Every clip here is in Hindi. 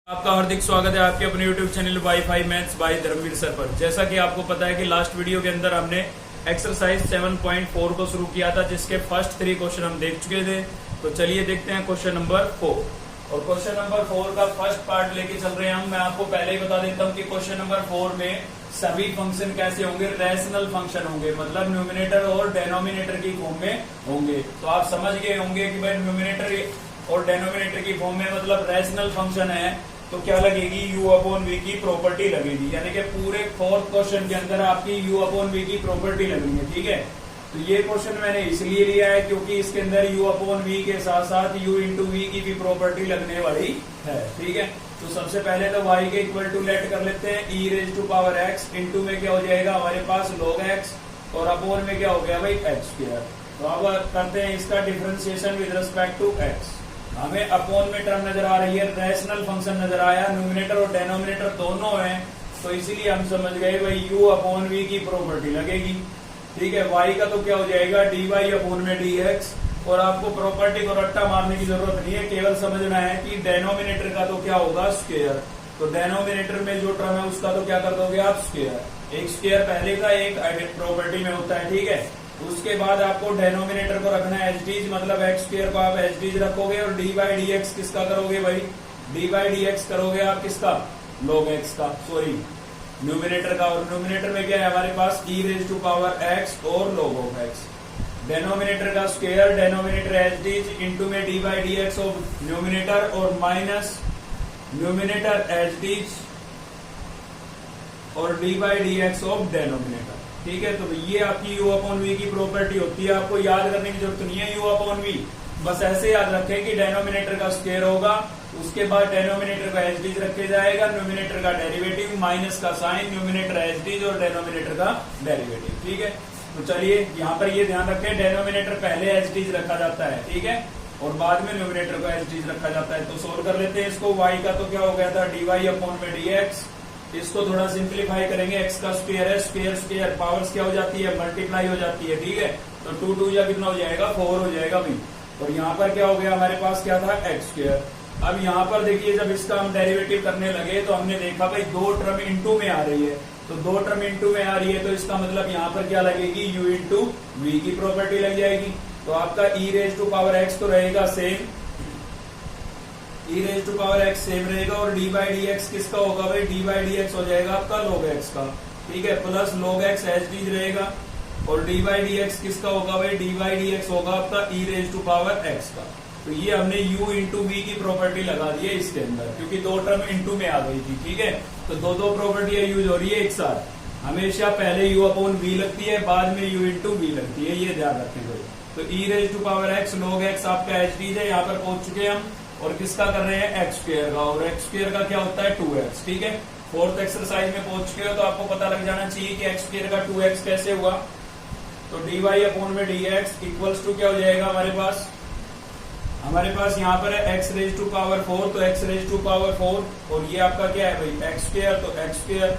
आपका हार्दिक स्वागत है आपके अपने YouTube channel WiFi maths by Dharmveer sir पर। जैसा कि आपको पता है कि लास्ट वीडियो के अंदर हमने एक्सरसाइज 7.4 को शुरू किया था, जिसके फर्स्ट 3 क्वेश्चन हम देख चुके थे। तो चलिए देखते हैं क्वेश्चन नंबर 4। और क्वेश्चन नंबर 4 का फर्स्ट पार्ट लेके चल रहे हैं हम। मैं आपको पहले ही बता देता हूँ कि क्वेश्चन नंबर 4 में सभी फंक्शन कैसे होंगे, रैशनल फंक्शन होंगे, मतलब न्यूमिनेटर और डेनोमिनेटर की फॉर्म में होंगे। तो आप समझ गए होंगे कि भाई न्यूमिनेटर और डेनोमिनेटर की फॉर्म में मतलब रैशनल फंक्शन है तो क्या लगेगी, u अपॉन v की प्रॉपर्टी लगेगी। यानी कि पूरे 4th क्वेश्चन के अंदर आपकी u अपॉन v की प्रॉपर्टी लगनी है। ठीक है, तो ये क्वेश्चन मैंने इसलिए लिया है क्योंकि इसके अंदर u अपॉन v के साथ साथ u इंटू v की भी प्रॉपर्टी लगने वाली है। ठीक है, तो सबसे पहले तो y के इक्वल टू लेट कर लेते हैं e raise to power x, into में क्या हो जाएगा हमारे पास log x, और अपॉन में क्या हो गया भाई x स्क्वायर। तो अब करते हैं इसका differentiation with respect to x। हमें अपॉन में टर्म नजर आ रही है, रैशनल फंक्शन नजर आया, न्यूमिनेटर और डेनोमिनेटर दोनों हैं, तो इसीलिए हम समझ गए भाई u अपॉन v की प्रॉपर्टी लगेगी। ठीक है, y का तो क्या हो जाएगा dy अपॉन में dx, और आपको प्रॉपर्टी को रट्टा मारने की जरूरत नहीं है, केवल समझना है कि डेनोमिनेटर का तो क्या होगा स्क्वायर। तो डेनोमिनेटर में जो टर्म है उसका तो क्या कर दोगे आप स्क्वायर। एक स्क्वायर पहले का एक प्रॉपर्टी में होता है। ठीक है, उसके बाद आपको डेनोमिनेटर को रखना है एच डीज, मतलब एक्स स्क्वायर को आप एच डीज रखोगे, और डी बाई डी एक्स किसका करोगे भाई, डी बाई डी एक्स करोगे आप किसका, log x का, सॉरी न्यूमिनेटर का। और न्यूमिनेटर में क्या है हमारे पास e raise to power x और log ऑफ x। डेनोमिनेटर का square, denominator as it is, into में d by D x of numerator, और माइनस न्यूमिनेटर एच डीज और D by D x of denominator. ठीक है, तो ये आपकी u अपॉन v की प्रॉपर्टी होती है। आपको याद करने की जरूरत नहीं है u अपॉन v, बस ऐसे याद रखें कि डेनोमिनेटर का स्क्वायर होगा, उसके बाद डेनोमिनेटर का एच डीज रखे जाएगा, न्यूमिनेटर का डेरिवेटिव माइनस का साइन, न्यूमिनेटर एच डीज और डेनोमिनेटर का डेरिवेटिव। ठीक है, तो चलिए यहाँ पर ये ध्यान रखें, डेनोमिनेटर पहले एच डीज रखा जाता है, ठीक है, और बाद में न्यूमिनेटर का एच डीज रखा जाता है। तो सोल्व कर लेते हैं इसको। y का तो क्या हो गया था dy अपॉन में dx, इसको थोड़ा सिंप्लीफाई करेंगे, x का स्क्वायर है, स्क्वायर स्क्वायर पावर्स क्या हो जाती है, मल्टीप्लाई हो जाती है। ठीक है, तो 2 2 या कितना हो जाएगा 4 हो जाएगा भाई। और यहाँ पर क्या हो गया हमारे पास क्या था x स्क्वायर। अब यहाँ पर देखिए जब इसका हम डेरिवेटिव करने लगे तो हमने देखा भाई 2 टर्म इंटू में आ रही है, तो 2 टर्म इंटू में आ रही है, तो इसका मतलब यहाँ पर क्या लगेगी u इंटू v की प्रॉपर्टी लग जाएगी। तो आपका e raise to power x तो रहेगा same, e raise to power x same रहेगा, और डी बाई डी एक्स किसका होगा भाई, डी बाई डी एक्स हो जाएगा आपका log x का। ठीक है, प्लस log x एच डीज रहेगा, और डी बाई डी एक्स किसका होगा भाई, डी बाई डी एक्स होगा आपका e raise to power x का। तो ये हमने u इंटू v की प्रॉपर्टी लगा दी है इसके अंदर, क्योंकि 2 टर्म इंटू में आ गई थी। ठीक है, तो दो प्रॉपर्टी यूज हो रही है एक साथ। हमेशा पहले u अपॉन v लगती है, बाद में u इंटू v लगती है, ये ध्यान रखें भाई। तो e raise to power x log x आपका एच डीज है, यहाँ पर पहुंच चुके हम, और किसका कर रहे हैं एक्स स्क्वायर का, और एक्स स्क्वायर का क्या होता है 2x। ठीक है, 4th एक्सरसाइज में पहुंच चुके हो तो आपको पता लग जाना चाहिए कि एक्स स्क्वायर का 2x कैसे हुआ। तो dy अपॉन में dx इक्वल्स टू क्या हो जाएगा हमारे पास यहाँ पर है x रेज टू पावर 4, तो x रेज टू पावर 4, और ये आपका क्या है भाई एक्स स्क्वायर, तो एक्स स्क्वायर।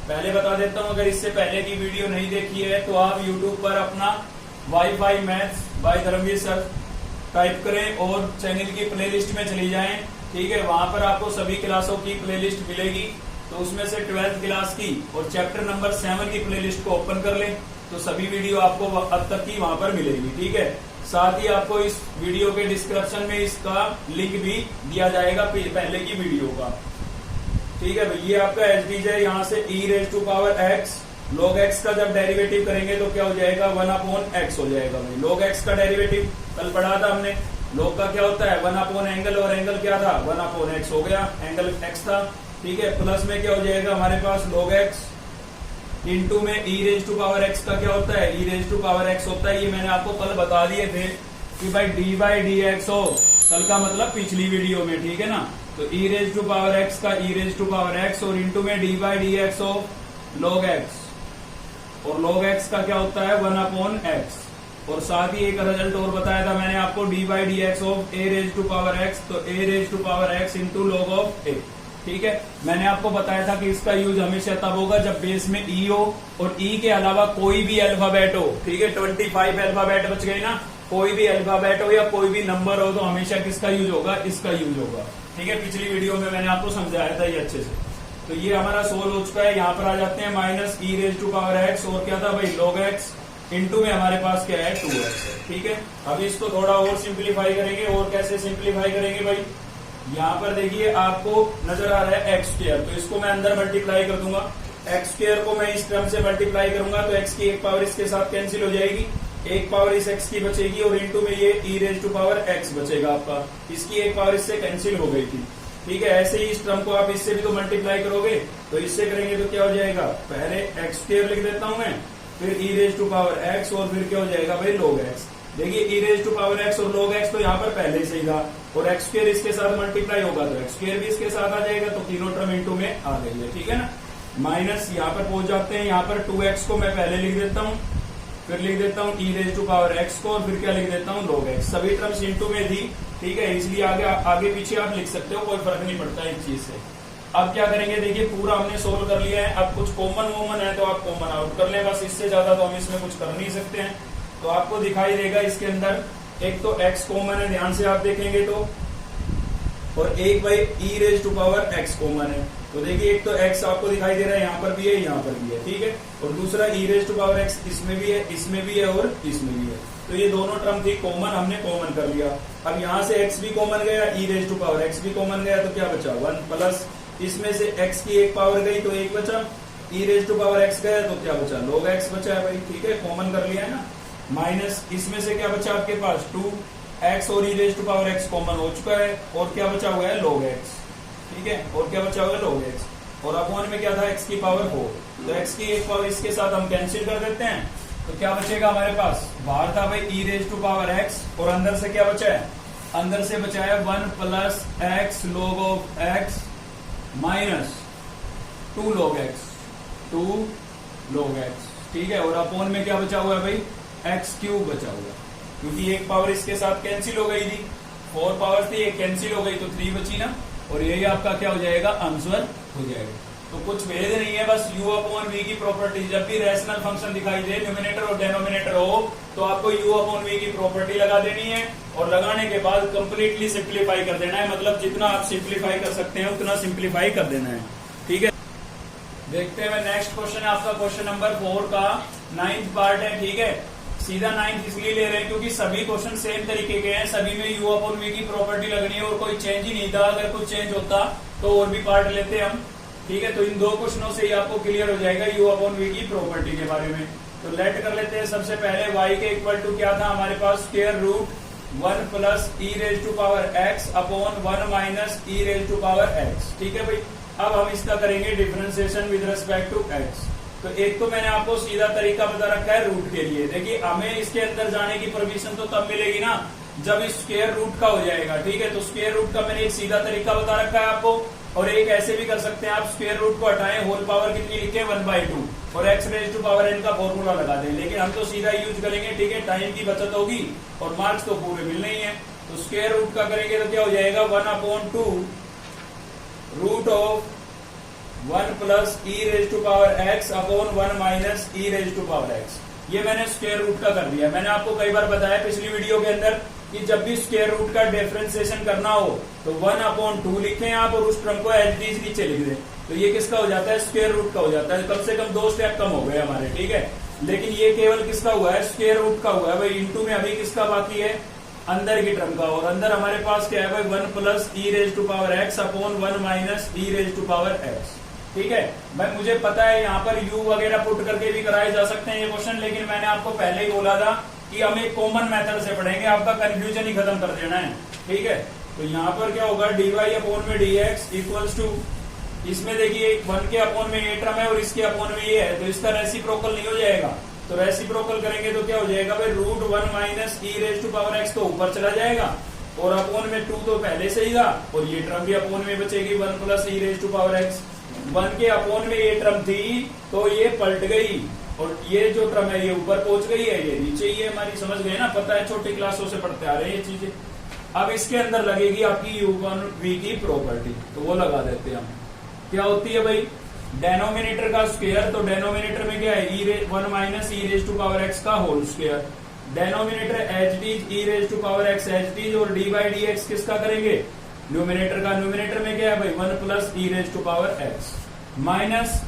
पहले बता देता हूँ, अगर इससे पहले की वीडियो नहीं देखी है तो आप यूट्यूब पर अपना WiFi maths by Dharmveer sir type करें और चैनल की प्लेलिस्ट में चली जाएं। ठीक है, वहां पर आपको सभी क्लासों की प्लेलिस्ट मिलेगी, तो उसमें से 12th क्लास की और चैप्टर नंबर 7 की प्लेलिस्ट को ओपन कर लें, तो सभी वीडियो आपको अब तक की वहां पर मिलेगी। ठीक है, साथ ही आपको इस वीडियो के डिस्क्रिप्शन में इसका लिंक भी दिया जाएगा पहले की वीडियो का। ठीक है भाई, ये आपका एच डीज है, यहाँ से e raise to power x, log x का जब डेरिवेटिव करेंगे तो क्या हो जाएगा 1 अपॉन x हो जाएगा भाई। log x का डेरिवेटिव कल पढ़ा था हमने, log का क्या होता है 1 अपॉन एंगल, और एंगल क्या था 1 अपॉन x हो गया, एंगल x था। ठीक है, प्लस में क्या हो जाएगा हमारे पास log x, इंटू में e raise to power x का क्या होता है e raise to power x होता है। ये मैंने आपको कल बता दिए थे कि भाई डी बाई डी एक्स हो, कल का मतलब पिछली वीडियो में। ठीक है ना, तो e raise to power x का e raise to power x, और इंटू में डी बाई डी एक्स हो log x, और log x का क्या होता है 1 अपॉन x। और साथ ही एक रिजल्ट और बताया था मैंने आपको d by D x of a raise to power x, तो a raise to power x into log of a। ठीक है, मैंने आपको बताया था कि इसका यूज हमेशा तब होगा जब बेस में e हो और e के अलावा कोई भी अल्फाबेट हो। ठीक है, 25 अल्फाबेट बच गए ना, कोई भी अल्फाबेट हो या कोई भी नंबर हो तो हमेशा किसका यूज होगा, इसका यूज होगा। ठीक है, पिछली वीडियो में मैंने आपको समझाया था ये अच्छे से। तो ये हमारा सोल्व हो चुका है। यहाँ पर आ जाते हैं minus e raise to power x, और क्या था भाई log x, इंटू में हमारे पास क्या है 2x है। ठीक है, अभी इसको थोड़ा और सिंप्लीफाई करेंगे। और कैसे सिंप्लीफाई करेंगे भाई, यहाँ पर देखिए आपको नजर आ रहा है एक्स स्क्वायर, तो इसको मैं अंदर मल्टीप्लाई कर दूंगा। एक्स स्क्वायर को मैं इस टर्म से मल्टीप्लाई करूंगा तो एक्स की एक पावर इसके साथ कैंसिल हो जाएगी, एक पावर इस एक्स की बचेगी, और इंटू में ये ई रेज टू पावर एक्स बचेगा आपका, इसकी एक पावर इससे कैंसिल हो गई थी। ठीक है, ऐसे ही इस टर्म को आप इससे भी तो मल्टीप्लाई करोगे, तो इससे करेंगे तो क्या हो जाएगा, पहले एक्स स्क्वायर लिख देता हूं मैं, फिर ई रेज टू पावर एक्स, और फिर क्या हो जाएगा भाई log x। देखिए ई रेज टू पावर एक्स और log x तो यहाँ पर पहले से ही था, और एक्स स्क्वायर इसके साथ मल्टीप्लाई होगा तो एक्स स्क्वायर भी इसके साथ आ जाएगा, तो तीनों टर्म इंटू में आ गई है। ठीक है ना, माइनस यहाँ पर पहुंच जाते हैं। यहाँ पर 2x को मैं पहले लिख देता हूँ, फिर लिख देता हूँ ई रेज टू पावर x को, और फिर क्या लिख देता हूँ log x। सभी टर्म्स इंटू में थी, ठीक है, इसलिए आगे पीछे आप लिख सकते हो, कोई फर्क नहीं पड़ता इस चीज से। अब क्या करेंगे, देखिए पूरा हमने सोल्व कर लिया है। अब कुछ कॉमन वोमन है तो आप कॉमन आउट कर ले, बस इससे ज्यादा तो हम इसमें कुछ कर नहीं सकते हैं। तो आपको दिखाई देगा इसके अंदर एक तो x कॉमन है, ध्यान से आप देखेंगे तो, और एक भाई e raise to power x common है। तो देखिए एक तो x आपको दिखाई दे रहा है, यहाँ पर भी है, यहाँ पर भी है। ठीक है, और दूसरा ई रेज टू पावर x इसमें भी है, इसमें भी है, और इसमें भी है। तो ये दोनों टर्म थी कॉमन, हमने कॉमन कर लिया। अब यहाँ से x भी कॉमन गया, ई रेज टू पावर x भी कॉमन गया, तो क्या बचा 1 प्लस इसमें से x की एक पावर गई तो एक बचा, ई रेज टू पावर x गया तो क्या बचा log x बचा है भाई। ठीक है, कॉमन कर लिया है ना, माइनस इसमें से क्या बचा आपके पास 2x, और e raise to power x common हो चुका है, और क्या बचा हुआ है log x। ठीक है, और क्या बचा हुआ है log x, और अपॉन में क्या था x की पावर 4, तो x की एक पावर इसके साथ हम कैंसिल कर देते हैं, तो क्या बचेगा हमारे पास, बाहर था भाई e raise to power x, और अंदर से क्या बचा है, अंदर से बचा है 1 plus x log of x minus 2 log x। ठीक है, और अपॉन में क्या बचा हुआ है भाई, x क्यूब बचा हुआ है, क्योंकि एक पावर इसके साथ कैंसिल हो गई थी, 4 पावर थी, एक कैंसिल हो गई तो 3 बची ना, और यही आपका क्या हो जाएगा, आंसर हो जाएगा। तो कुछ भेद नहीं है, बस u अपॉन v की प्रॉपर्टी, जब भी रैशनल फंक्शन दिखाई दे, न्यूमिनेटर और डेनोमिनेटर हो, तो आपको u अपॉन v की प्रॉपर्टी लगा देनी है, और लगाने के बाद कंप्लीटली सिंप्लीफाई कर देना है। मतलब जितना आप सिंप्लीफाई कर सकते हैं उतना सिंप्लीफाई कर देना है। ठीक है, देखते हैं नेक्स्ट क्वेश्चन है आपका, क्वेश्चन नंबर 4 का 9th पार्ट है। ठीक है, सीधा 9th इसलिए ले रहे हैं क्योंकि सभी क्वेश्चन सेम तरीके के हैं, सभी में u अपॉन v की प्रॉपर्टी लगनी है, और कोई चेंज ही नहीं था। अगर कुछ चेंज होता तो और भी पार्ट लेते हम। ठीक है, तो इन दो क्वेश्चनों से ही आपको क्लियर हो जाएगा u अपॉन v की प्रॉपर्टी के बारे में। तो लेट कर लेते हैं। सबसे पहले y के इक्वल टू क्या था हमारे पास, square root 1 plus e raise to power x upon 1 minus e raise to power x। ठीक है भाई, अब हम इसका करेंगे differentiation with respect to x। तो एक तो मैंने आपको सीधा तरीका बता रखा है रूट के लिए। देखिए हमें इसके अंदर जाने की परमिशन तो तब मिलेगी ना जब इस स्क्वायर रूट का हो जाएगा। ठीक है, तो स्क्वायर रूट का मैंने एक सीधा तरीका बता रखा है आपको, और एक ऐसे भी कर सकते हैं आप, स्क्वायर रूट को हटाएं, होल पावर कितनी लिखे 1/2, और x raise to power n का फॉर्मूला लगा दें। लेकिन हम तो सीधा यूज करेंगे। ठीक है, टाइम की बचत होगी और मार्क्स तो पूरे मिलने ही है। तो स्क्वायर रूट का करेंगे तो क्या हो जाएगा 1/2 root of 1 plus e raise to power x upon 1 minus e raise to power x। ये मैंने स्क्वायर रूट का कर दिया। मैंने आपको कई बार बताया पिछली वीडियो के अंदर कि जब भी स्क्वायर रूट का डिफरेंशिएशन करना हो तो 1/2 लिखें आप, और उस टर्म को एज इट इज नीचे लिख दें। तो ये किसका हो जाता है, स्क्वायर रूट का हो जाता है। कम से कम 2 स्टेप कम हो गए हमारे। ठीक है, लेकिन ये केवल किसका हुआ है, स्क्वायर रूट का हुआ है भाई। इंटू में अभी किसका बाकी है, अंदर की टर्म का, और अंदर हमारे पास क्या है भाई 1 plus e raise to power x upon 1 minus e raise to power x। ठीक है भाई, मुझे पता है यहाँ पर u वगैरह पुट करके भी कराए जा सकते हैं ये क्वेश्चन, लेकिन मैंने आपको पहले ही बोला था कि हम एक कॉमन मेथड से पढ़ेंगे, आपका कंफ्यूजन ही खत्म कर देना है। ठीक है, तो यहाँ पर क्या होगा dy अपॉन में dx इक्वल्स टू, इसमें देखिए 1 के अपॉन में ये टर्म है और इसके अपॉन में ये है, तो इसका रेसिप्रोकल नहीं हो जाएगा। तो रेसिप्रोकल करेंगे तो क्या हो जाएगा भाई, root 1 minus e raise to power x तो ऊपर चला जाएगा, और अपॉन में 2 तो पहले से ही था, और ये टर्म भी अपॉन में बचेगी 1 plus e raise to power x। 1 के अपॉन में ये टर्म थी तो ये पलट गई, और ये जो टर्म है ये ऊपर पहुंच गई है, ये नीचे ही है हमारी। समझ गए ना, पता है छोटी क्लासों से पढ़ते आ रहे हैं ये चीजें। अब इसके अंदर लगेगी आपकी u1v की प्रॉपर्टी, तो वो लगा देते हैं हम। क्या होती है भाई, डेनोमिनेटर का स्क्वायर, तो डेनोमिनेटर में क्या है 1 minus e raise to power x का whole square. Denominator H it e raise to power x as D, और डी बाई डी एक्स किसका करेंगे, न्यूमिनेटर का, न्यूमिनेटर में क्या है भाई 1 plus e raise to power X minus,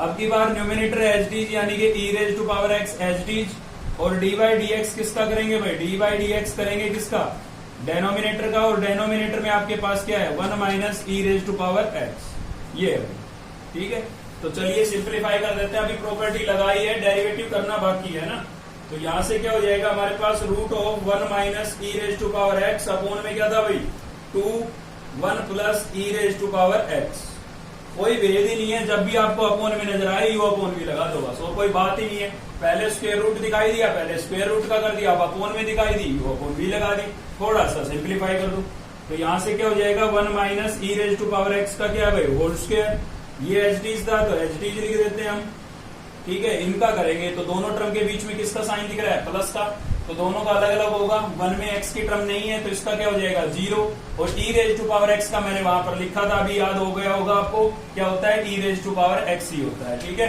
अब की बार न्यूमिनेटर एच डीज यानी कि e raise to power X एच डीज, और डी बाई डी एक्स किसका करेंगे भाई, डी बाई डी एक्स करेंगे किसका, डेनोमिनेटर का, और डेनोमिनेटर में आपके पास क्या है 1 minus e raise to power x, ये है भाई। ठीक है, तो चलिए सिंप्लीफाई कर देते हैं, अभी प्रॉपर्टी लगाई है, डेरिवेटिव करना बाकी है ना। तो यहां से क्या हो जाएगा हमारे पास root of 1 minus e raise to power X upon में क्या था भाई 2 1 plus e raise to power X. कोई भेद ही नहीं है, जब भी आपको अपॉन में नजर आए यू अपॉन भी लगा दो बस, और कोई बात ही नहीं है। पहले स्क्वायर रूट दिखाई दिया, पहले स्क्वायर रूट का कर दिया, अब अपॉन में दिखाई दी, यू अपॉन भी लगा दी, थोड़ा सा सिंप्लीफाई कर दो। तो यहां से क्या हो जाएगा 1 minus e raise to power x का क्या है भाई होल स्क्वायर, ये एच डीज था तो एच डीज लिख देते हैं हम। ठीक है, इनका करेंगे तो दोनों टर्म के बीच में किसका साइन दिख रहा है प्लस का, तो दोनों का अलग अलग होगा। 1 में x की टर्म नहीं है तो इसका क्या हो जाएगा 0, और e raise to power x का मैंने वहां पर लिखा था, अभी याद हो गया होगा आपको, क्या होता है e raise to power x ही होता है। ठीक है,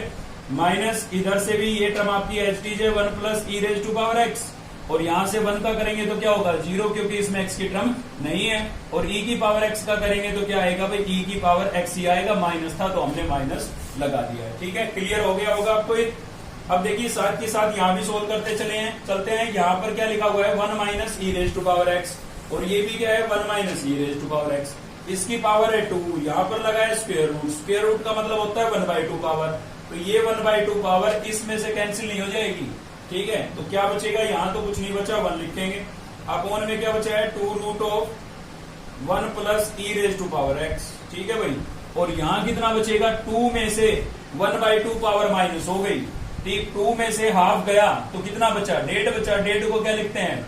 माइनस इधर से भी ये टर्म आपकी एच डी है 1 plus e raise to power x, और यहां से 1 का करेंगे तो क्या होगा 0, क्योंकि इसमें x की टर्म नहीं है, और e की पावर x का करेंगे तो क्या आएगा भाई e की पावर x ही आएगा, माइनस था तो हमने माइनस लगा दिया है। ठीक है, क्लियर हो गया होगा आपको ये। अब देखिए साथ के साथ यहाँ भी सोल्व करते चलते हैं। यहाँ पर क्या लिखा हुआ है 1 minus e raise to power x, और ये भी क्या है 1 minus e raise to power x, इसकी पावर है 2, यहाँ पर लगा है स्क्वायर रूट, स्क्वायर रूट का मतलब होता है 1/2 पावर, तो ये 1/2 पावर इसमें से कैंसिल नहीं हो जाएगी। ठीक है, तो क्या बचेगा, यहाँ तो कुछ नहीं बचा, 1 लिखेंगे, अपॉन में क्या बचा है 2 root of 1 plus e raise to power x. ठीक है भाई, और यहाँ कितना बचेगा 2 में से 1/2 पावर माइनस हो गई, ठीक 2 में से हाफ गया तो कितना बचा 1.5 बचा, 1.5 को क्या लिखते हैं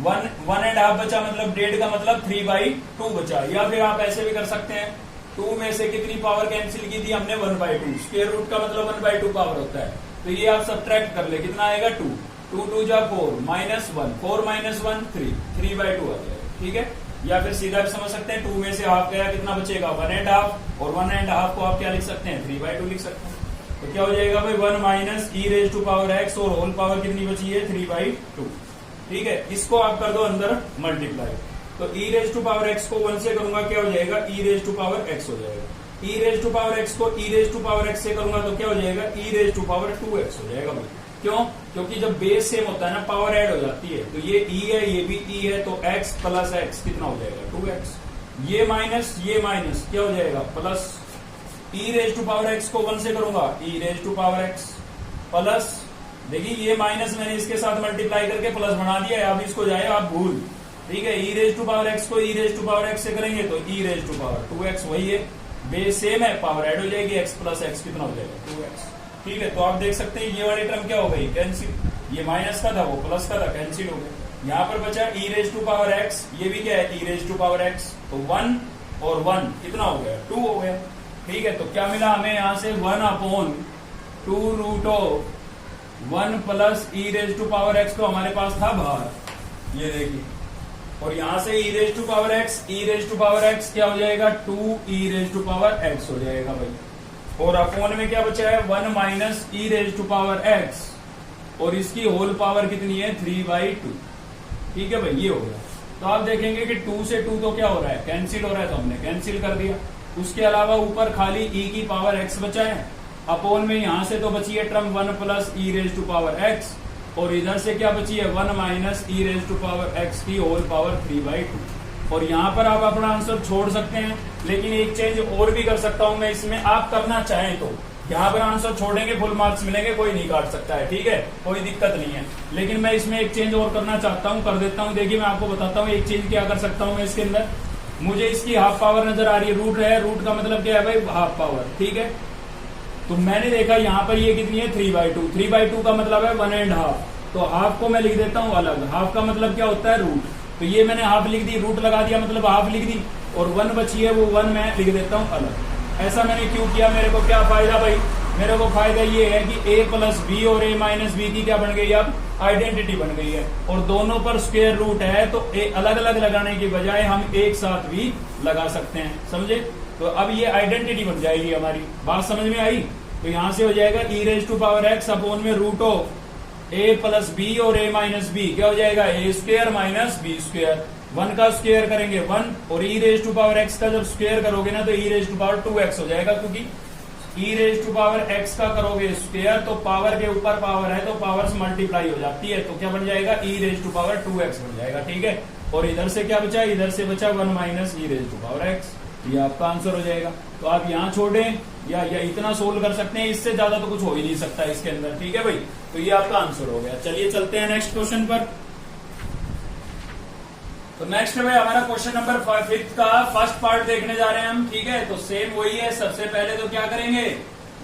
1.5 बचा, मतलब 1.5 का मतलब 3/2 बचा, या फिर आप ऐसे भी कर सकते हैं 2 में से कितनी पावर कैंसिल की थी हमने 1/2, स्क्वायर रूट का मतलब 1/2 पावर होता है, तो ये आप सब्ट्रैक्ट कर ले, कितना आएगा 2 2 2 जा 4 माइनस 1 4 माइनस 1 3 3/2 आ जाएगा। ठीक है, या फिर सीधा भी समझ सकते हैं 2 में से हाफ गया कितना बचेगा 1.5, और 1.5 को आप क्या लिख सकते हैं 3/2 लिख सकते हैं। तो क्या हो जाएगा भाई 1 minus e raise to power x, और होल पावर कितनी बची है 3/2। ठीक है, इसको आप कर दो अंदर मल्टीप्लाई, तो ई रेज टू पावर एक्स को 1 से करूंगा क्या हो जाएगा e raise to power x हो जाएगा, e raise to power X को ई रेज टू पावर एक्स से करूंगा तो क्या हो जाएगा e raise to power 2x हो जाएगा भाई। क्यों, क्योंकि जब बेस सेम होता है ना पावर ऐड हो जाती है, तो ये ई है ये भी ई है, तो x प्लस एक्स कितना हो जाएगा 2x, ये माइनस क्या हो जाएगा plus, e raise to power X को 1 से करूंगा e raise to power X plus, देखिए ये माइनस मैंने इसके साथ मल्टीप्लाई करके प्लस बना दिया है, अब इसको जाए आप भूल। ठीक है, ई रेज टू पावर एक्स को ई रेज टू पावर एक्स से करेंगे तो ई रेज टू पावर 2x, वही है बेस सेम है, पावर ऐड हो जाएगी, x प्लस एक्स कितना हो जाएगा 2x। ठीक है, तो आप देख सकते हैं ये वाली टर्म क्या हो गई कैंसिल, ये माइनस का था वो प्लस का था, कैंसिल हो गया। यहाँ पर बचा ई रेज टू पावर एक्स, ये भी क्या है ई रेज टू पावर एक्स, तो 1 और 1 कितना हो गया 2 हो गया। ठीक है, तो क्या मिला हमें यहाँ से 1/2 root of 1 plus e raise to power x, तो हमारे पास था बाहर, ये देखिए, और यहां से ई रेज टू पावर एक्स क्या हो जाएगा 2 ई रेज टू पावर एक्स हो जाएगा भाई, और अपॉन में क्या बचा है 1 minus e raise to power x, और इसकी होल पावर कितनी है 3/2। ठीक है भाई, ये हो गया। तो आप देखेंगे कि 2 से 2 तो क्या हो रहा है कैंसिल हो रहा है, तो हमने कैंसिल कर दिया। उसके अलावा ऊपर खाली e की पावर x बचा है, अपॉन में यहां से तो बची है term 1 plus e raise to power x, और इधर से क्या बची है 1 minus e raise to power x की होल पावर 3/2। और यहाँ पर आप अपना आंसर छोड़ सकते हैं, लेकिन एक चेंज और भी कर सकता हूं मैं इसमें, आप करना चाहें तो यहाँ पर आंसर छोड़ेंगे फुल मार्क्स मिलेंगे, कोई नहीं काट सकता है। ठीक है, कोई दिक्कत नहीं है, लेकिन मैं इसमें एक चेंज और करना चाहता हूँ, कर देता हूँ। देखिए मैं आपको बताता हूँ एक चेंज क्या कर सकता हूँ मैं इसके अंदर। मुझे इसकी हाफ पावर नजर आ रही है, रूट है, रूट का मतलब क्या है भाई हाफ पावर। ठीक है, तो मैंने देखा यहाँ पर ये कितनी है 3/2, 3/2 का मतलब है 1.5, तो हाफ को मैं लिख देता हूँ अलग, हाफ का मतलब क्या होता है रूट, तो ये मैंने हाफ लिख दी, रूट लगा दिया मतलब हाफ लिख दी, और 1 बची है वो 1 मैं लिख देता हूँ अलग। ऐसा मैंने क्यों किया, मेरे को क्या फायदा भाई, मेरे को फायदा ये है कि a प्लस बी और a माइनस बी की क्या बन गई अब आइडेंटिटी बन गई है, और दोनों पर स्क्वायर रूट है, तो अलग अलग लगाने की बजाय हम एक साथ भी लगा सकते हैं, समझे। तो अब ये आइडेंटिटी बन जाएगी हमारी, बात समझ में आई। तो यहां से हो जाएगा e raise to power X upon में root of a plus B और a माइनस बी, क्या हो जाएगा a square minus B square, 1 का स्क्वायर करेंगे 1, और e raise to power x का जब स्क्वायर करोगे ना तो ई रेज टू पावर 2x हो जाएगा, क्योंकि ई रेज टू पावर एक्स का करोगे स्क्वायर तो पावर के ऊपर पावर है तो पावर्स मल्टीप्लाई हो जाती है, तो क्या बन जाएगा e raise to power 2x बन जाएगा। ठीक है, और इधर से क्या बचा, इधर से बचा 1 minus e raise to power x, ये आपका आंसर हो जाएगा। तो आप यहाँ छोड़ें या इतना सोल्व कर सकते हैं, इससे ज्यादा तो कुछ हो ही नहीं सकता इसके अंदर। ठीक है भाई, तो ये आपका आंसर हो गया। चलिए चलते हैं नेक्स्ट क्वेश्चन पर। तो नेक्स्ट है हमारा क्वेश्चन नंबर 5 का फर्स्ट पार्ट देखने जा रहे हैं हम। ठीक है, तो सेम वही है। सबसे पहले तो क्या करेंगे,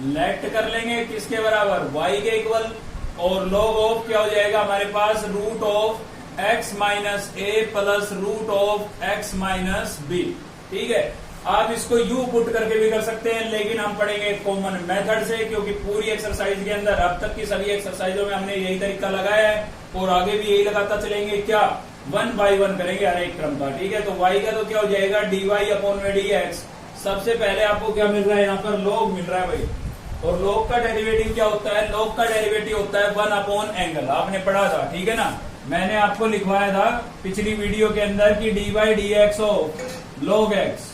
लेट कर लेंगे किसके बराबर, y के इक्वल, और लॉग ऑफ क्या हो जाएगा हमारे पास, root of x minus A plus root of x minus B. ठीक है, आप इसको यू पुट करके भी कर सकते हैं, लेकिन हम पढ़ेंगे कॉमन मेथड से, क्योंकि पूरी एक्सरसाइज के अंदर अब तक की सभी एक्सरसाइजों में हमने यही तरीका लगाया है और आगे भी यही लगाता चलेंगे। क्या, 1 बाई 1 करेंगे हर एक टर्म का। ठीक है, तो y का तो क्या हो जाएगा, dy अपॉन में dx। सबसे पहले आपको क्या मिल रहा है, यहाँ पर log मिल रहा है भाई, और log का डेरिवेटिव क्या होता है, log का डेरिवेटिव होता है 1 अपॉन एंगल, आपने पढ़ा था। ठीक है ना, मैंने आपको लिखवाया था पिछली वीडियो के अंदर कि dy dx of log x,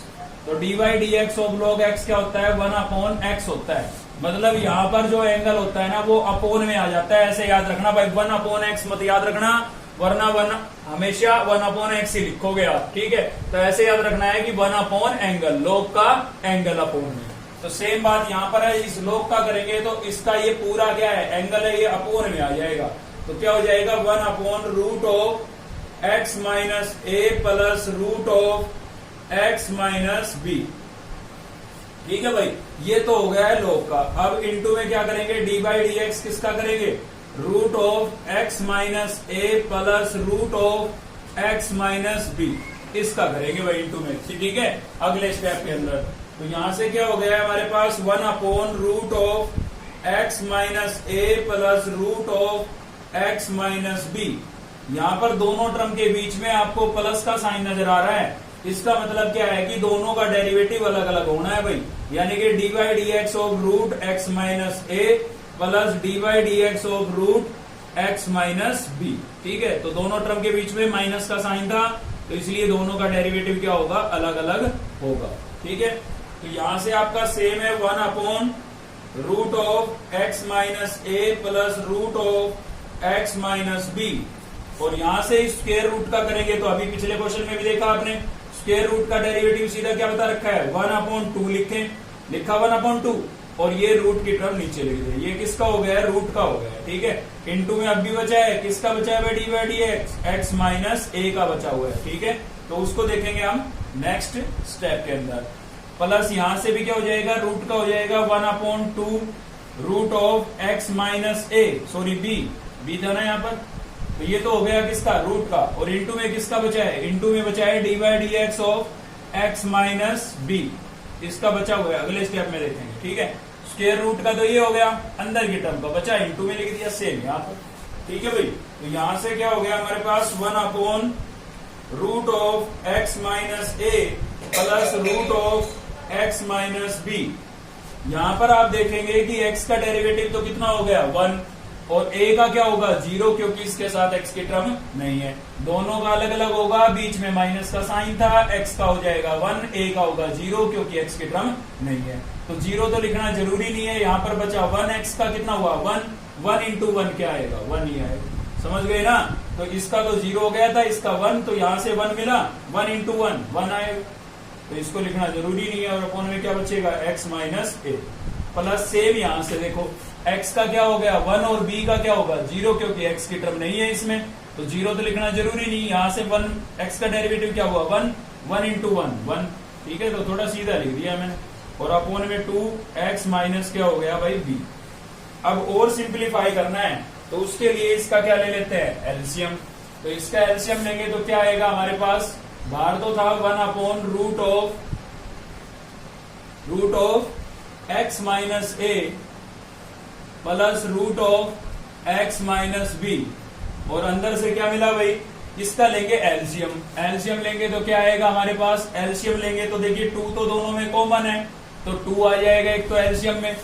तो dy dx of log x क्या होता है, 1 अपॉन x होता है। मतलब यहाँ पर जो एंगल होता है ना वो अपोन में आ जाता है, ऐसे याद रखना भाई, 1 अपॉन x मत याद रखना, वरना हमेशा 1 अपॉन एक्स ही लिखोगे आप। ठीक है, तो ऐसे याद रखना है कि 1 अपॉन एंगल, लोग का एंगल अपोन में। तो सेम बात यहाँ पर है, इस लोग का करेंगे तो इसका ये पूरा क्या है, एंगल है, ये अपोन में आ जाएगा। तो क्या हो जाएगा, 1 upon root of x minus A plus root of x minus B. ठीक है भाई, ये तो हो गया है लोग का। अब इनटू में क्या करेंगे, डी बाई डी एक्स किसका करेंगे, root of x minus A plus root of x minus b, इसका करेंगे भाई इनटू में। ठीक है, अगले स्टेप के अंदर तो यहां से क्या हो गया है हमारे पास, 1 upon root of x minus A plus root of x minus b. यहां पर दोनों टर्म के बीच में आपको प्लस का साइन नजर आ रहा है, इसका मतलब क्या है कि दोनों का डेरिवेटिव अलग अलग होना है भाई, यानी कि d by D x of root x minus A plus d by D x of root x minus B. ठीक है, तो दोनों टर्म के बीच में माइनस का साइन था, तो इसलिए दोनों का डेरिवेटिव क्या होगा, अलग अलग होगा। ठीक है, तो यहां से आपका सेम है 1 upon root of x minus A plus root of x minus b, और यहां से स्क्वायर रूट का करेंगे तो अभी पिछले क्वेश्चन में भी देखा आपने, स्क्वायर रूट का डेरिवेटिव सीधा क्या बता रखा है, 1 अपॉन 2 लिखा 1 अपॉन 2, और ये रूट की टर्म नीचे लिख दे, ये किसका हो गया है, रूट का हो गया है। ठीक है, इनटू में अब भी बचा है, किसका बचा है, D by D X, X minus A का बचा हुआ है। ठीक है, तो उसको देखेंगे हम नेक्स्ट स्टेप के अंदर। प्लस यहां से भी क्या हो जाएगा, रूट का हो जाएगा 1 upon 2 root of x minus a, sorry b था ना यहाँ पर, तो ये तो हो गया किसका, रूट का, और इनटू में किसका बचा है, इनटू में बचा है D by D x of x minus b, इसका बचा हुआ है, अगले स्टेप में देखेंगे। ठीक है, स्क्वायर रूट का तो ये हो गया, अंदर की टर्म का बचा, इनटू में लिख दिया सेम यहाँ पर। ठीक है भाई, तो यहां से क्या हो गया हमारे पास, 1 upon root of x minus A plus root of x minus b. यहां पर आप देखेंगे कि x का डेरिवेटिव तो कितना हो गया, 1, और a का क्या होगा, 0, क्योंकि इसके साथ x की टर्म नहीं है, दोनों का अलग अलग होगा, बीच में माइनस का साइन था, x का हो जाएगा 1, a का होगा 0, क्योंकि x की टर्म नहीं है, तो 0 तो लिखना जरूरी नहीं है। यहाँ पर बचा 1x का कितना हुआ, 1 इंटू 1 क्या आएगा, 1 ही आएगा, समझ गए ना। तो इसका तो 0 हो गया था, इसका 1, तो यहाँ से 1 मिला, 1 इंटू 1 आएगा, तो इसको लिखना जरूरी नहीं है। और अपोन में क्या बचेगा, x माइनस ए प्लस सेम यहाँ से देखो x का क्या हो गया 1 और b का क्या होगा 0, क्योंकि x की टर्म नहीं है इसमें, तो 0 तो लिखना जरूरी नहीं। यहाँ से 1 x का डेरिवेटिव क्या हुआ 1 इंटू 1। ठीक है, तो थोड़ा सीधा लिख दिया मैंने, और अपोन में 2x माइनस क्या हो गया भाई b। अब और सिंप्लीफाई करना है तो उसके लिए इसका क्या ले लेते हैं, एलसीएम। तो इसका एलसीएम लेंगे तो क्या आएगा हमारे पास, बाहर तो था 1 upon root of x minus A plus root of x minus b, और अंदर से क्या मिला भाई, इसका लेंगे एलसीएम। एलसीएम लेंगे तो क्या आएगा हमारे पास, एलसीएम लेंगे तो देखिए 2 तो दोनों में कॉमन है, तो 2 आ जाएगा एक तो एलसीएम में,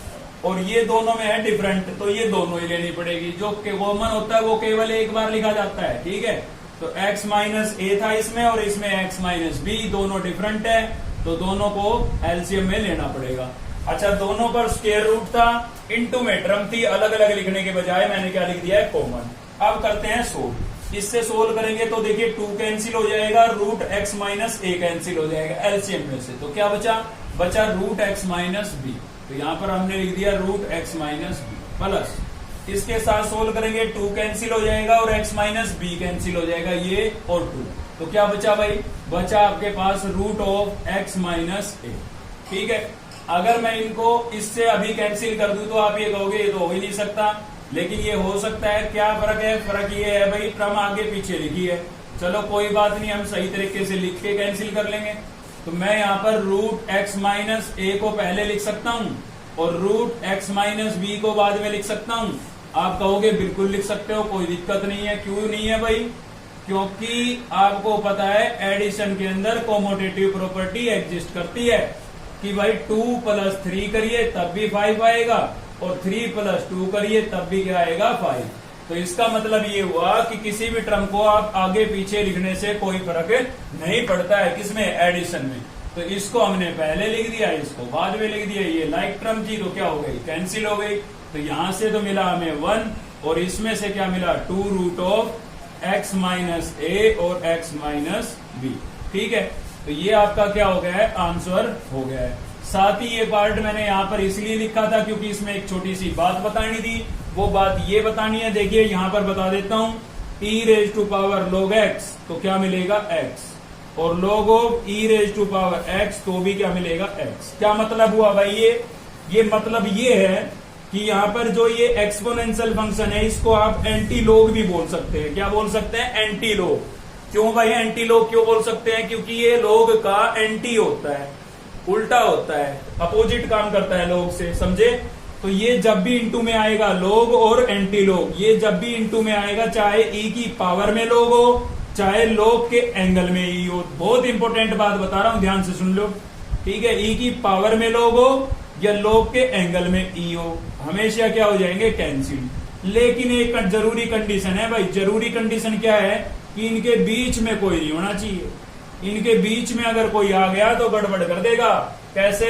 और ये दोनों में है डिफरेंट, तो ये दोनों ही लेनी पड़ेगी। जो कॉमन होता है वो केवल एक बार लिखा जाता है, ठीक है, तो x माइनस ए था इसमें और इसमें x माइनस बी, दोनों डिफरेंट है तो दोनों को एलसीएम में लेना पड़ेगा। अच्छा, दोनों पर स्क्वायर रूट था, इनटू में टर्म थी, अलग अलग लिखने के बजाय मैंने क्या लिख दिया है, कॉमन। अब करते हैं सोल्व। इससे सोल्व करेंगे तो देखिए 2 कैंसिल हो जाएगा, रूट x माइनस ए कैंसिल हो जाएगा एलसीएम में से, तो क्या बचा रूट x माइनस बी। तो यहां पर हमने लिख दिया root x minus b plus, इसके साथ सोल्व करेंगे 2 कैंसिल हो जाएगा और x माइनस बी कैंसिल हो जाएगा, ये और 2, तो क्या बचा भाई, बचा आपके पास रूट ऑफ x माइनस ए। ठीक है, अगर मैं इनको इससे अभी कैंसिल कर दूं तो आप ये कहोगे ये तो हो ही नहीं सकता, लेकिन ये हो सकता है। क्या फर्क है, फर्क ये है भाई टर्म आगे पीछे लिखी है। चलो कोई बात नहीं, हम सही तरीके से लिख के कैंसिल कर लेंगे। तो मैं यहाँ पर रूट x माइनस ए को पहले लिख सकता हूँ और रूट x माइनस बी को बाद में लिख सकता हूँ। आप कहोगे बिल्कुल लिख सकते हो, कोई दिक्कत नहीं है। क्यों नहीं है भाई, क्योंकि आपको पता है एडिशन के अंदर कॉमोटेटिव प्रॉपर्टी एग्जिस्ट करती है कि भाई 2 + 3 करिए तब भी 5 आएगा और 3 + 2 करिए तब भी क्या आएगा, 5। तो इसका मतलब ये हुआ कि किसी भी टर्म को आप आगे पीछे लिखने से कोई फर्क नहीं पड़ता है, किसमें, एडिशन में। तो इसको हमने पहले लिख दिया, इसको बाद में लिख दिया। ये लाइक टर्म थी तो क्या हो गई, कैंसिल हो गई। तो यहां से तो मिला हमें 1 और इसमें से क्या मिला, 2 रूट ऑफ x माइनस ए और x माइनस बी। ठीक है, तो ये आपका क्या हो गया है, आंसर हो गया है। साथ ही ये पार्ट मैंने यहाँ पर इसलिए लिखा था क्योंकि इसमें एक छोटी सी बात बतानी थी। वो बात ये बतानी है, देखिए यहाँ पर बता देता हूँ, e⁻ log x तो क्या मिलेगा x, और log ऑफ e⁻ x तो भी क्या मिलेगा x। क्या मतलब हुआ भाई, ये मतलब ये है कि यहाँ पर जो ये एक्सपोनेंशियल फंक्शन है इसको आप एंटी लॉग भी बोल सकते हैं। क्या बोल सकते हैं, एंटी लॉग। क्यों भाई एंटी लॉग क्यों बोल सकते हैं, क्योंकि ये लॉग का एंटी होता है, उल्टा होता है, अपोजिट काम करता है लॉग से, समझे। तो ये जब भी इंटू में आएगा लॉग और एंटी लॉग, ये जब भी इंटू में आएगा चाहे e की पावर में लॉग हो चाहे लॉग के एंगल में e हो। बहुत इंपॉर्टेंट बात बता रहा हूं, ध्यान से सुन लो। ठीक है, e की पावर में लॉग हो या लॉग के एंगल में e हो, हमेशा क्या हो जाएंगे, कैंसिल। लेकिन एक जरूरी कंडीशन है भाई, जरूरी कंडीशन क्या है कि इनके बीच में कोई नहीं होना चाहिए। इनके बीच में अगर कोई आ गया तो गड़बड़ कर देगा। कैसे,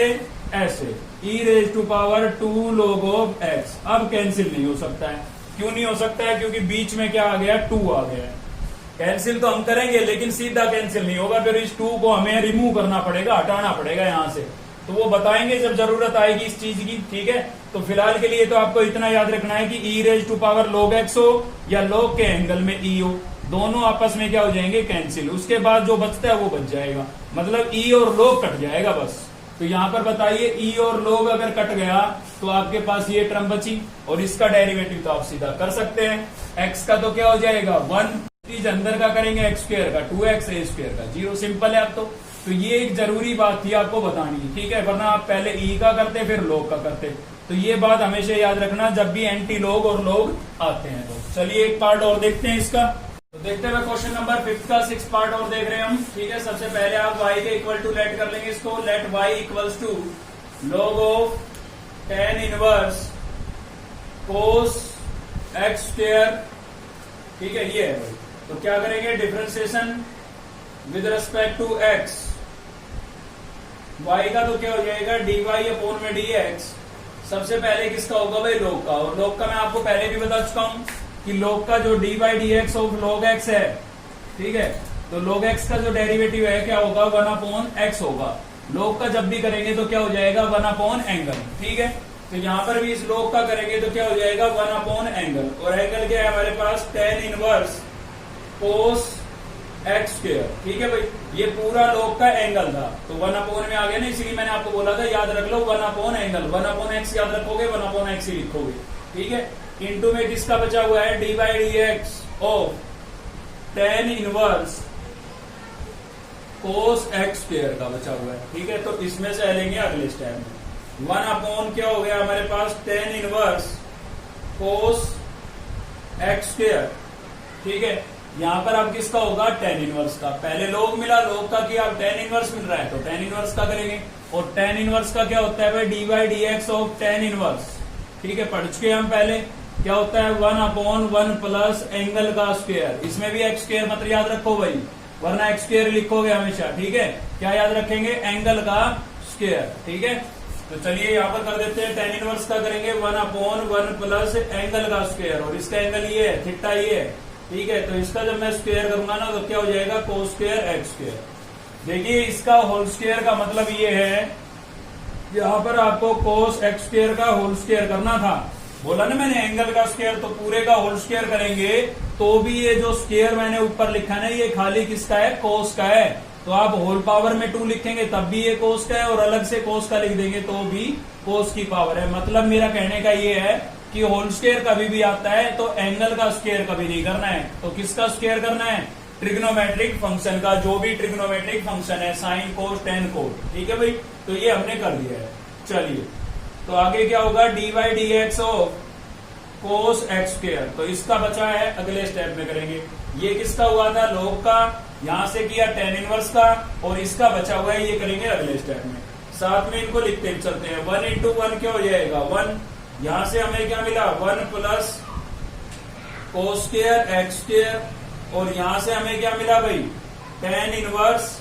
ऐसे e⁻2 log of x, अब कैंसिल नहीं हो सकता है। क्यों नहीं हो सकता है, क्योंकि बीच में क्या आ गया, 2 आ गया है। कैंसिल तो हम करेंगे लेकिन सीधा कैंसिल नहीं होगा, फिर इस 2 को हमें रिमूव करना पड़ेगा, हटाना पड़ेगा यहां से। तो वो बताएंगे जब जरूरत आएगी इस चीज की। ठीक है, तो फिलहाल के लिए तो आपको इतना याद रखना है कि e⁻ log x हो या log के एंगल में e हो, दोनों आपस में क्या हो जाएंगे, कैंसिल। उसके बाद जो बचता है वो बच जाएगा, मतलब e और log कट जाएगा बस। तो यहाँ पर बताइए e और log अगर कट गया तो आपके पास ये टर्म बची और इसका डेरिवेटिव तो आप सीधा कर सकते हैं। x का तो क्या हो जाएगा 1, चीज अंदर का करेंगे x² का 2x² का 0, सिंपल है। अब तो ये एक जरूरी बात थी आपको बतानी, ठीक है, वरना आप पहले e का करते फिर log का करते। तो ये बात हमेशा याद रखना जब भी एंटी log और log आते हैं। तो चलिए एक पार्ट और देखते हैं इसका। तो देखते हुए क्वेश्चन नंबर 5 का 6 पार्ट और देख रहे हैं हम। ठीक है, सबसे पहले आप y के इक्वल टू लेट कर लेंगे इसको, let y equals to log of tan inverse cos x²। ठीक है, ये है भाई। तो क्या करेंगे, differentiation with respect to x, y का तो क्या हो जाएगा dy अपॉन में dx। सबसे पहले किसका होगा भाई, log का, और log का मैं आपको पहले भी बता चुका हूं कि log का जो dy/dx ऑफ log x है, ठीक है, तो log x का जो डेरिवेटिव है क्या होगा, 1/x होगा। log का जब भी करेंगे तो क्या हो जाएगा, 1/एंगल। ठीक है, तो यहां पर भी इस log का करेंगे तो क्या हो जाएगा, 1/एंगल, और एंगल क्या है हमारे पास, tan इनवर्स cos x²। ठीक है भाई, ये पूरा log का एंगल था, तो 1/में आ गया ना, इसलिए मैंने आपको बोला था याद रख लो 1/एंगल, 1/x याद रखोगे, 1/x ही लिखोगे। ठीक है, इंटू में किसका बचा हुआ है, dy/dx of tan inverse cos x² का बचा हुआ है। ठीक है, तो इसमें से लेंगे अगले स्टेप में। 1/ क्या हो गया हमारे पास, tan इनवर्स cos x²। ठीक है, यहां पर अब किसका होगा, tan इनवर्स का। पहले log मिला, log का किया, अब tan इनवर्स मिल रहा है तो tan इनवर्स का करेंगे। और tan इनवर्स का क्या होता है भाई, dy/dx ऑफ tan इनवर्स। ठीक है, पढ़ चुके हम पहले। क्या होता है 1/1 प्लस एंगल का स्क्वायर। इसमें भी एक्स स्क्वायर मत याद रखो भाई, वरना एक्स स्क्वायर लिखोगे हमेशा। ठीक है, क्या याद रखेंगे, एंगल का स्क्वायर। ठीक है, तो चलिए यहाँ पर कर देते हैं tan इनवर्स का करेंगे 1/1 प्लस एंगल का स्क्वायर, और इसका एंगल ये है, थीटा ये है। ठीक है, तो इसका जब मैं स्क्वायर करूंगा ना तो क्या हो जाएगा cos स्क्वायर x स्क्वायर। देखिए इसका होल स्क्वायर का मतलब ये है, यहाँ पर आपको cos x स्क्वायर का होल स्क्वायर करना था। बोला ना मैंने एंगल का स्क्वायर, तो पूरे का होल स्क्वायर करेंगे तो भी ये जो स्क्वायर मैंने ऊपर लिखा ना ये खाली किसका है, cos का है। तो आप होल पावर में 2 लिखेंगे तब भी ये cos का है, और अलग से cos का लिख देंगे तो भी cos की पावर है। मतलब मेरा कहने का ये है कि होल स्क्वायर कभी भी आता है तो एंगल का स्क्वायर कभी नहीं करना है। तो किसका स्क्वायर करना है, ट्रिग्नोमेट्रिक फंक्शन का, जो भी ट्रिग्नोमेट्रिक फंक्शन है, साइन कोस टेन कोस। ठीक है भाई, तो ये हमने कर दिया है। चलिए तो आगे क्या होगा, d y d x of cos x square. तो इसका बचा है अगले स्टेप में करेंगे। ये किसका हुआ था, लॉग का, यहां से किया tan इनवर्स का, और इसका बचा हुआ है ये करेंगे अगले स्टेप में। साथ में इनको लिखते चलते हैं। 1 इंटू 1 क्या हो जाएगा 1, यहां से हमें क्या मिला 1 plus cos square x square, और यहां से हमें क्या मिला भाई tan इनवर्स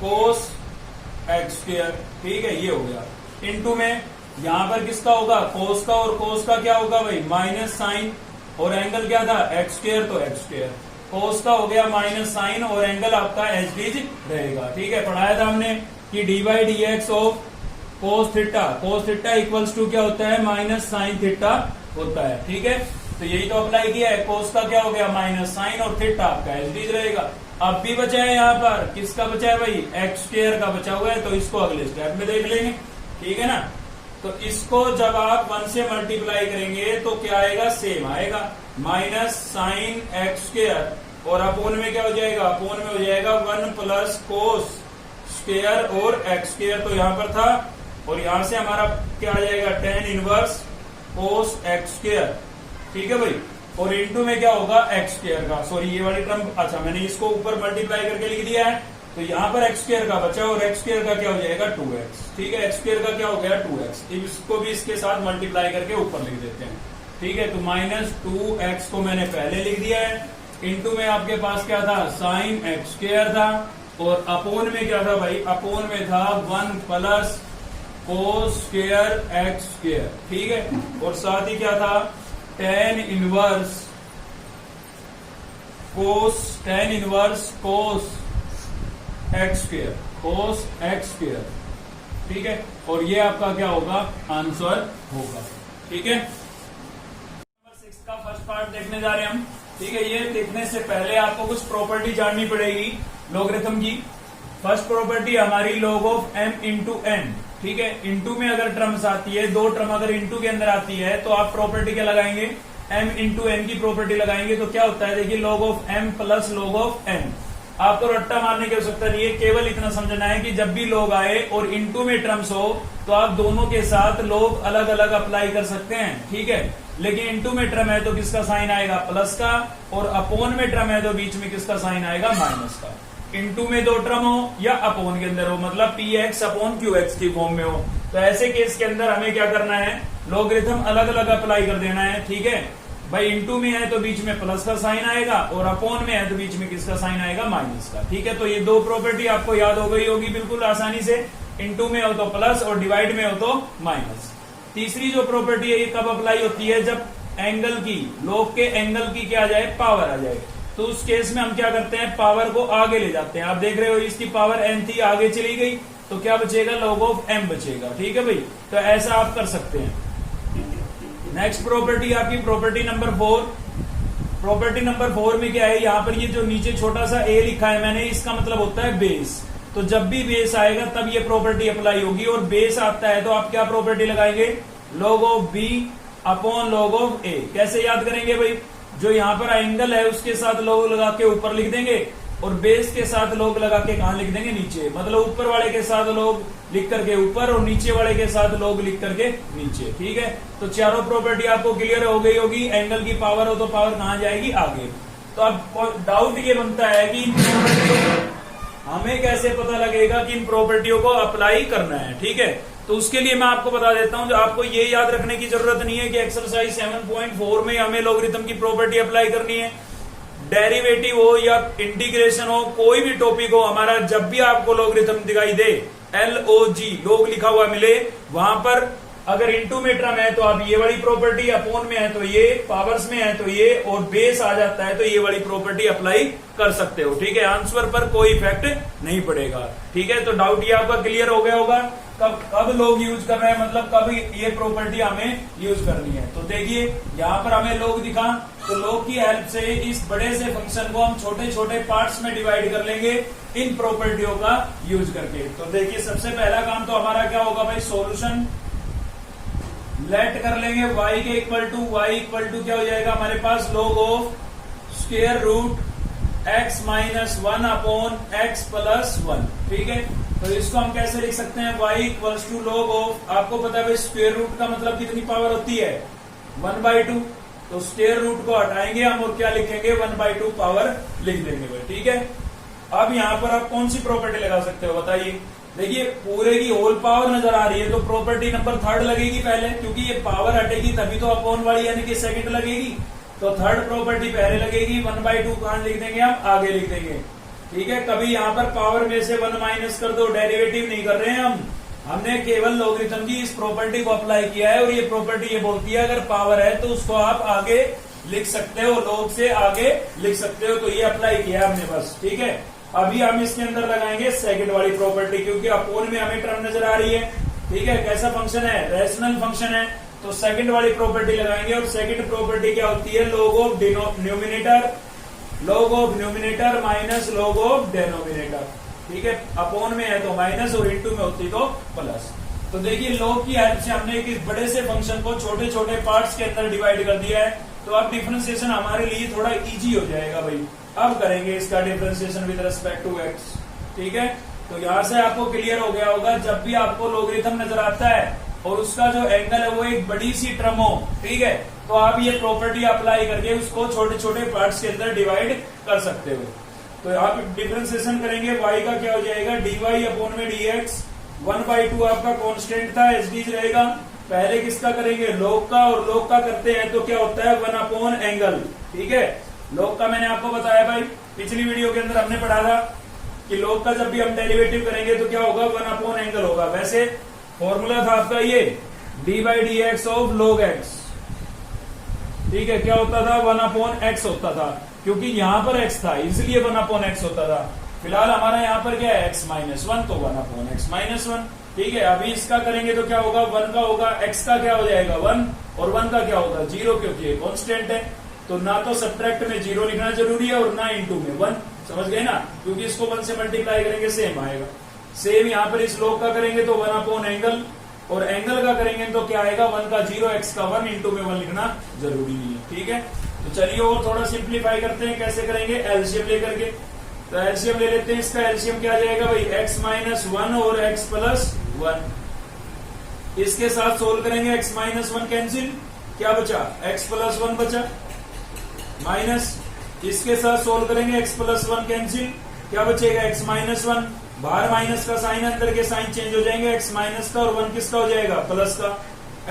कोस एक्स स्क्वायर। ठीक है, ये हो गया। इंटू में यहां पर किसका होगा, कोस का, और कोस का क्या होगा भाई माइनस साइन, और एंगल क्या था एक्स स्क्वायर, तो एक्स स्क्वायर। कोस का हो गया माइनस साइन, और एंगल आपका एच डीज रहेगा। ठीक है, पढ़ाया था हमने कि d y d x of cos theta equals to क्या होता है, माइनस साइन थीटा होता है। ठीक है, तो यही तो अप्लाई किया है। कोस का क्या हो गया माइनस साइन, और थीटा आपका एच डीज रहेगा। अब भी बचा है यहाँ पर, किसका बचा है भाई, एक्स स्क्वायर का बचा हुआ है, तो इसको अगले स्टेप में देख लेंगे। ठीक है ना, तो इसको जब आप 1 से मल्टीप्लाई करेंगे तो क्या आएगा, सेम आएगा, माइनस साइन एक्स स्क्वायर, और अपोन में क्या हो जाएगा, अपोन में हो जाएगा 1 प्लस कोस स्क्वायर और एक्स स्क्वायर। तो यहां पर था, और यहां से हमारा क्या आ जाएगा tan इनवर्स कोस एक्स स्क्वायर। ठीक है भाई, और इंटू में क्या होगा एक्स स्क्वायर का, सॉरी ये वाली टर्म, अच्छा मैंने इसको ऊपर मल्टीप्लाई करके लिख दिया है, तो यहां पर एक्स स्क्वायर का बचा, और एक्स स्क्वायर का क्या हो जाएगा 2x। ठीक है, एक्स स्क्वायर का क्या हो गया 2x, इसको भी इसके साथ मल्टीप्लाई करके ऊपर लिख देते हैं। ठीक है, तो माइनस 2x को मैंने पहले लिख दिया है, इंटू में आपके पास क्या था साइन एक्स स्क्वायर था, और अपोन में क्या था भाई, अपोन में था 1 plus cos square x square. ठीक है, और साथ ही क्या था tan इनवर्स कोस एक्स स्क्वायर, कोस एक्स स्क्वायर। ठीक है, और ये आपका क्या होगा, आंसर होगा। ठीक है, नंबर 6 का फर्स्ट पार्ट देखने जा रहे हैं हम। ठीक है, ये देखने से पहले आपको कुछ प्रॉपर्टी जाननी पड़ेगी लॉगरिथम की। फर्स्ट प्रॉपर्टी हमारी log of m into n। ठीक है, इंटू में अगर टर्म्स आती है, 2 टर्म अगर इंटू के अंदर आती है तो आप प्रॉपर्टी क्या लगाएंगे, m इंटू n की प्रॉपर्टी लगाएंगे। तो क्या होता है, देखिए log of m plus log of n। आपको रट्टा मारने की आवश्यकता नहीं है, केवल इतना समझना है कि जब भी log आए और इंटू में टर्म्स हो तो आप दोनों के साथ log अलग अलग अप्लाई कर सकते हैं। ठीक है, लेकिन इंटू में टर्म है तो किसका साइन आएगा प्लस का, और अपोन में टर्म है तो बीच में किसका साइन आएगा माइनस का। इंटू में 2 टर्म हो या अपोन के अंदर हो, मतलब px अपॉन qx की फॉर्म में हो, तो ऐसे केस के अंदर हमें क्या करना है, लॉगरिथम अलग अलग अप्लाई कर देना है। ठीक है भाई, इंटू में है तो बीच में प्लस का साइन आएगा, और अपोन में है तो बीच में किसका साइन आएगा माइनस का। ठीक है, तो ये 2 प्रॉपर्टी आपको याद हो गई होगी बिल्कुल आसानी से, इंटू में हो तो प्लस और डिवाइड में हो तो माइनस। तीसरी जो प्रॉपर्टी है ये कब अप्लाई होती है, जब एंगल की, log के एंगल की क्या आ जाए, पावर आ जाए। तो उस केस में हम क्या करते हैं, पावर को आगे ले जाते हैं। आप देख रहे हो इसकी पावर n थी, आगे चली गई, तो क्या बचेगा log ऑफ m बचेगा। ठीक है भाई, तो ऐसा आप कर सकते हैं। नेक्स्ट प्रॉपर्टी आपकी प्रॉपर्टी नंबर 4। प्रॉपर्टी नंबर 4 में क्या है, यहाँ पर ये जो नीचे छोटा सा a लिखा है मैंने, इसका मतलब होता है बेस। तो जब भी बेस आएगा तब ये प्रॉपर्टी अप्लाई होगी, और बेस आता है तो आप क्या प्रॉपर्टी लगाएंगे, log of b upon log of a। कैसे याद करेंगे भाई, जो यहाँ पर एंगल है उसके साथ log लगा के ऊपर लिख देंगे, और बेस के साथ log लगा के कहां लिख देंगे, नीचे। मतलब ऊपर वाले के साथ log लिख करके ऊपर, और नीचे वाले के साथ log लिख करके नीचे। ठीक है, तो चारों प्रॉपर्टी आपको क्लियर हो गई होगी। एंगल की पावर हो तो पावर कहां जाएगी, आगे। तो अब डाउट ये बनता है कि इन प्रॉपर्टियों हमें कैसे पता लगेगा कि इन प्रॉपर्टियों को अप्लाई करना है। ठीक है, तो उसके लिए मैं आपको बता देता हूं, जो आपको ये याद रखने की जरूरत नहीं है कि एक्सरसाइज 7.4 में हमें लॉगरिथम की प्रॉपर्टी अप्लाई करनी है। डेरिवेटिव हो या इंटीग्रेशन हो, कोई भी टॉपिक हो हमारा, जब भी आपको लॉगरिथम दिखाई दे, LOG लोग लिखा हुआ मिले, वहां पर अगर इनटू में टर्म है तो आप ये वाली प्रॉपर्टी, अपॉन में है तो ये, पावर्स में है तो ये, और बेस आ जाता है तो ये वाली प्रॉपर्टी अप्लाई कर सकते हो। ठीक है, आंसर पर कोई इफेक्ट नहीं पड़ेगा। ठीक है, तो डाउट ये आपका क्लियर हो गया होगा। कब लोग यूज कर रहे हैं, मतलब कब ये प्रॉपर्टी हमें यूज करनी है। तो देखिए यहाँ पर हमें लोग दिखा, तो लोग की हेल्प से इस बड़े से फंक्शन को हम छोटे छोटे पार्ट्स में डिवाइड कर लेंगे इन प्रॉपर्टियों का यूज करके। तो देखिए सबसे पहला काम तो हमारा क्या होगा भाई, सॉल्यूशन लेट कर लेंगे y के इक्वल टू क्या हो जाएगा हमारे पास, log of square root x minus 1 upon x plus 1। ठीक है, तो इसको हम कैसे लिख सकते हैं, y equals to log of, आपको पता है भाई स्क्वायर रूट का मतलब कितनी पावर होती है, 1/2। तो स्क्वायर रूट को हटाएंगे हम और क्या लिखेंगे, 1/2 पावर लिख देंगे भाई। ठीक है, अब यहाँ पर आप कौन सी प्रॉपर्टी लगा सकते हो बताइए। देखिए पूरे की होल पावर नजर आ रही है तो प्रॉपर्टी नंबर थर्ड लगेगी पहले, क्योंकि ये पावर हटेगी तभी तो अपॉन वाली यानी कि सेकंड लगेगी। तो थर्ड प्रॉपर्टी पहले लगेगी, 1/2 कहां लिख देंगे हम, आगे लिख देंगे। ठीक है, कभी यहाँ पर पावर में से 1 माइनस कर दो, डेरिवेटिव नहीं कर रहे हैं हम, हमने केवल लॉगरिथम की इस प्रॉपर्टी को अप्लाई किया है। और ये प्रॉपर्टी ये बोलती है अगर पावर है तो उसको आप आगे लिख सकते हो, लॉग से आगे लिख सकते हो। तो ये अप्लाई किया हमने बस। ठीक है, अभी हम इसके अंदर लगाएंगे सेकंड वाली प्रॉपर्टी, क्योंकि अपोन में हमें टर्म नजर आ रही है। ठीक है, कैसा फंक्शन है, रैशनल फंक्शन है, तो सेकंड वाली प्रॉपर्टी लगाएंगे। और सेकंड प्रॉपर्टी क्या होती है, log of numerator minus log of denominator. ठीक है, अपोन में है तो माइनस और इनटू में होती तो प्लस। तो देखिए log की हेल्प से हमने एक बड़े से फंक्शन को छोटे छोटे पार्ट्स के अंदर डिवाइड कर दिया है। तो अब डिफरेंशिएशन हमारे लिए थोड़ा इजी हो जाएगा भाई। अब करेंगे इसका differentiation with respect to x। ठीक है, तो यहां से आपको क्लियर हो गया होगा, जब भी आपको लॉगरिथम नजर आता है और उसका जो एंगल है वो एक बड़ी सी टर्म हो, ठीक है, तो आप ये प्रॉपर्टी अप्लाई करके उसको छोटे छोटे पार्ट्स के अंदर डिवाइड कर सकते हो। तो आप डिफरेंशिएशन करेंगे, y का क्या हो जाएगा, dy अपॉन में dx, 1/2 आपका कांस्टेंट था, एज डीज रहेगा। पहले किसका करेंगे, log का, और log का करते हैं तो क्या होता है 1 अपॉन एंगल। ठीक है, log का मैंने आपको बताया भाई, पिछली वीडियो के अंदर हमने पढ़ा था कि log का जब भी हम डेरिवेटिव करेंगे तो क्या होगा, 1 अपॉन एंगल होगा। वैसे फॉर्मूला था आपका ये d/dx ऑफ log x। ठीक है, क्या होता था, 1 अपॉन x होता था, क्योंकि यहां पर x था इसलिए 1 अपॉन x होता था। फिलहाल हमारा यहाँ पर क्या है, x माइनस 1, तो 1 अपॉन x माइनस 1। ठीक है, अभी इसका करेंगे तो क्या होगा, 1 का होगा, x का क्या हो जाएगा 1, और 1 का क्या होगा 0, क्योंकि ये कांस्टेंट है। तो ना तो सब्ट्रैक्ट में 0 लिखना जरूरी है और ना इनटू में 1, समझ गए ना, क्योंकि इसको 1 से मल्टीप्लाई करेंगे सेम आएगा। सेम यहाँ पर इस log का करेंगे तो 1 अपॉन एंगल, और एंगल का करेंगे तो क्या आएगा, 1 का 0, x का 1, इनटू में 1 लिखना जरूरी नहीं है। ठीक है, तो चलिए और थोड़ा सिंप्लीफाई करते हैं, कैसे करेंगे, एलसीएम लेकर के। तो एलसीएम ले लेते हैं, इसका एलसीएम क्या आ जाएगा भाई, x माइनस 1 और x प्लस 1। इसके साथ सोल्व करेंगे, x माइनस 1 कैंसिल, क्या बचा, x प्लस 1 बचा, माइनस इसके साथ सोल्व करेंगे, x प्लस 1 कैंसिल, क्या बचेगा, x माइनस 1, बाहर माइनस का साइन, अंदर के साइन चेंज हो जाएंगे, x माइनस का और 1 किसका हो जाएगा, प्लस का।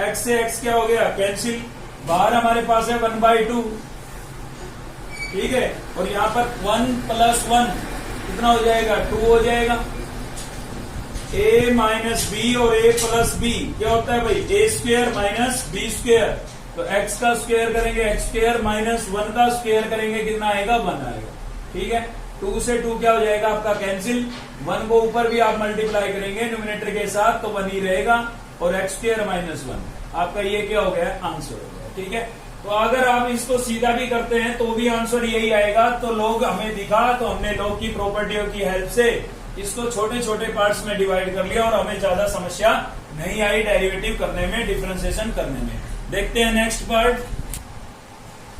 x से x क्या हो गया, कैंसिल, बाहर हमारे पास है 1/2। ठीक है, और यहाँ पर 1 प्लस 1 कितना हो जाएगा, 2 हो जाएगा। a माइनस बी और a प्लस बी क्या होता है भाई, a square minus B square. तो x का स्क्वायर करेंगे x स्क्वायर माइनस 1 का स्क्वायर करेंगे, कितना आएगा, 1 आएगा। ठीक है, 2 से 2 क्या हो जाएगा आपका कैंसिल, 1 को ऊपर भी आप मल्टीप्लाई करेंगे न्यूमिनेटर के साथ तो 1 ही रहेगा, और x स्क्वायर माइनस 1 आपका ये क्या हो गया, आंसर हो गया। ठीक है, तो अगर आप इसको सीधा भी करते हैं तो भी आंसर यही आएगा। तो log हमें दिखा तो हमने log की प्रॉपर्टियों की हेल्प से इसको छोटे छोटे पार्ट्स में डिवाइड कर लिया और हमें ज्यादा समस्या नहीं आई डेरिवेटिव करने में, डिफरेंशिएशन करने में। देखते हैं नेक्स्ट पार्ट,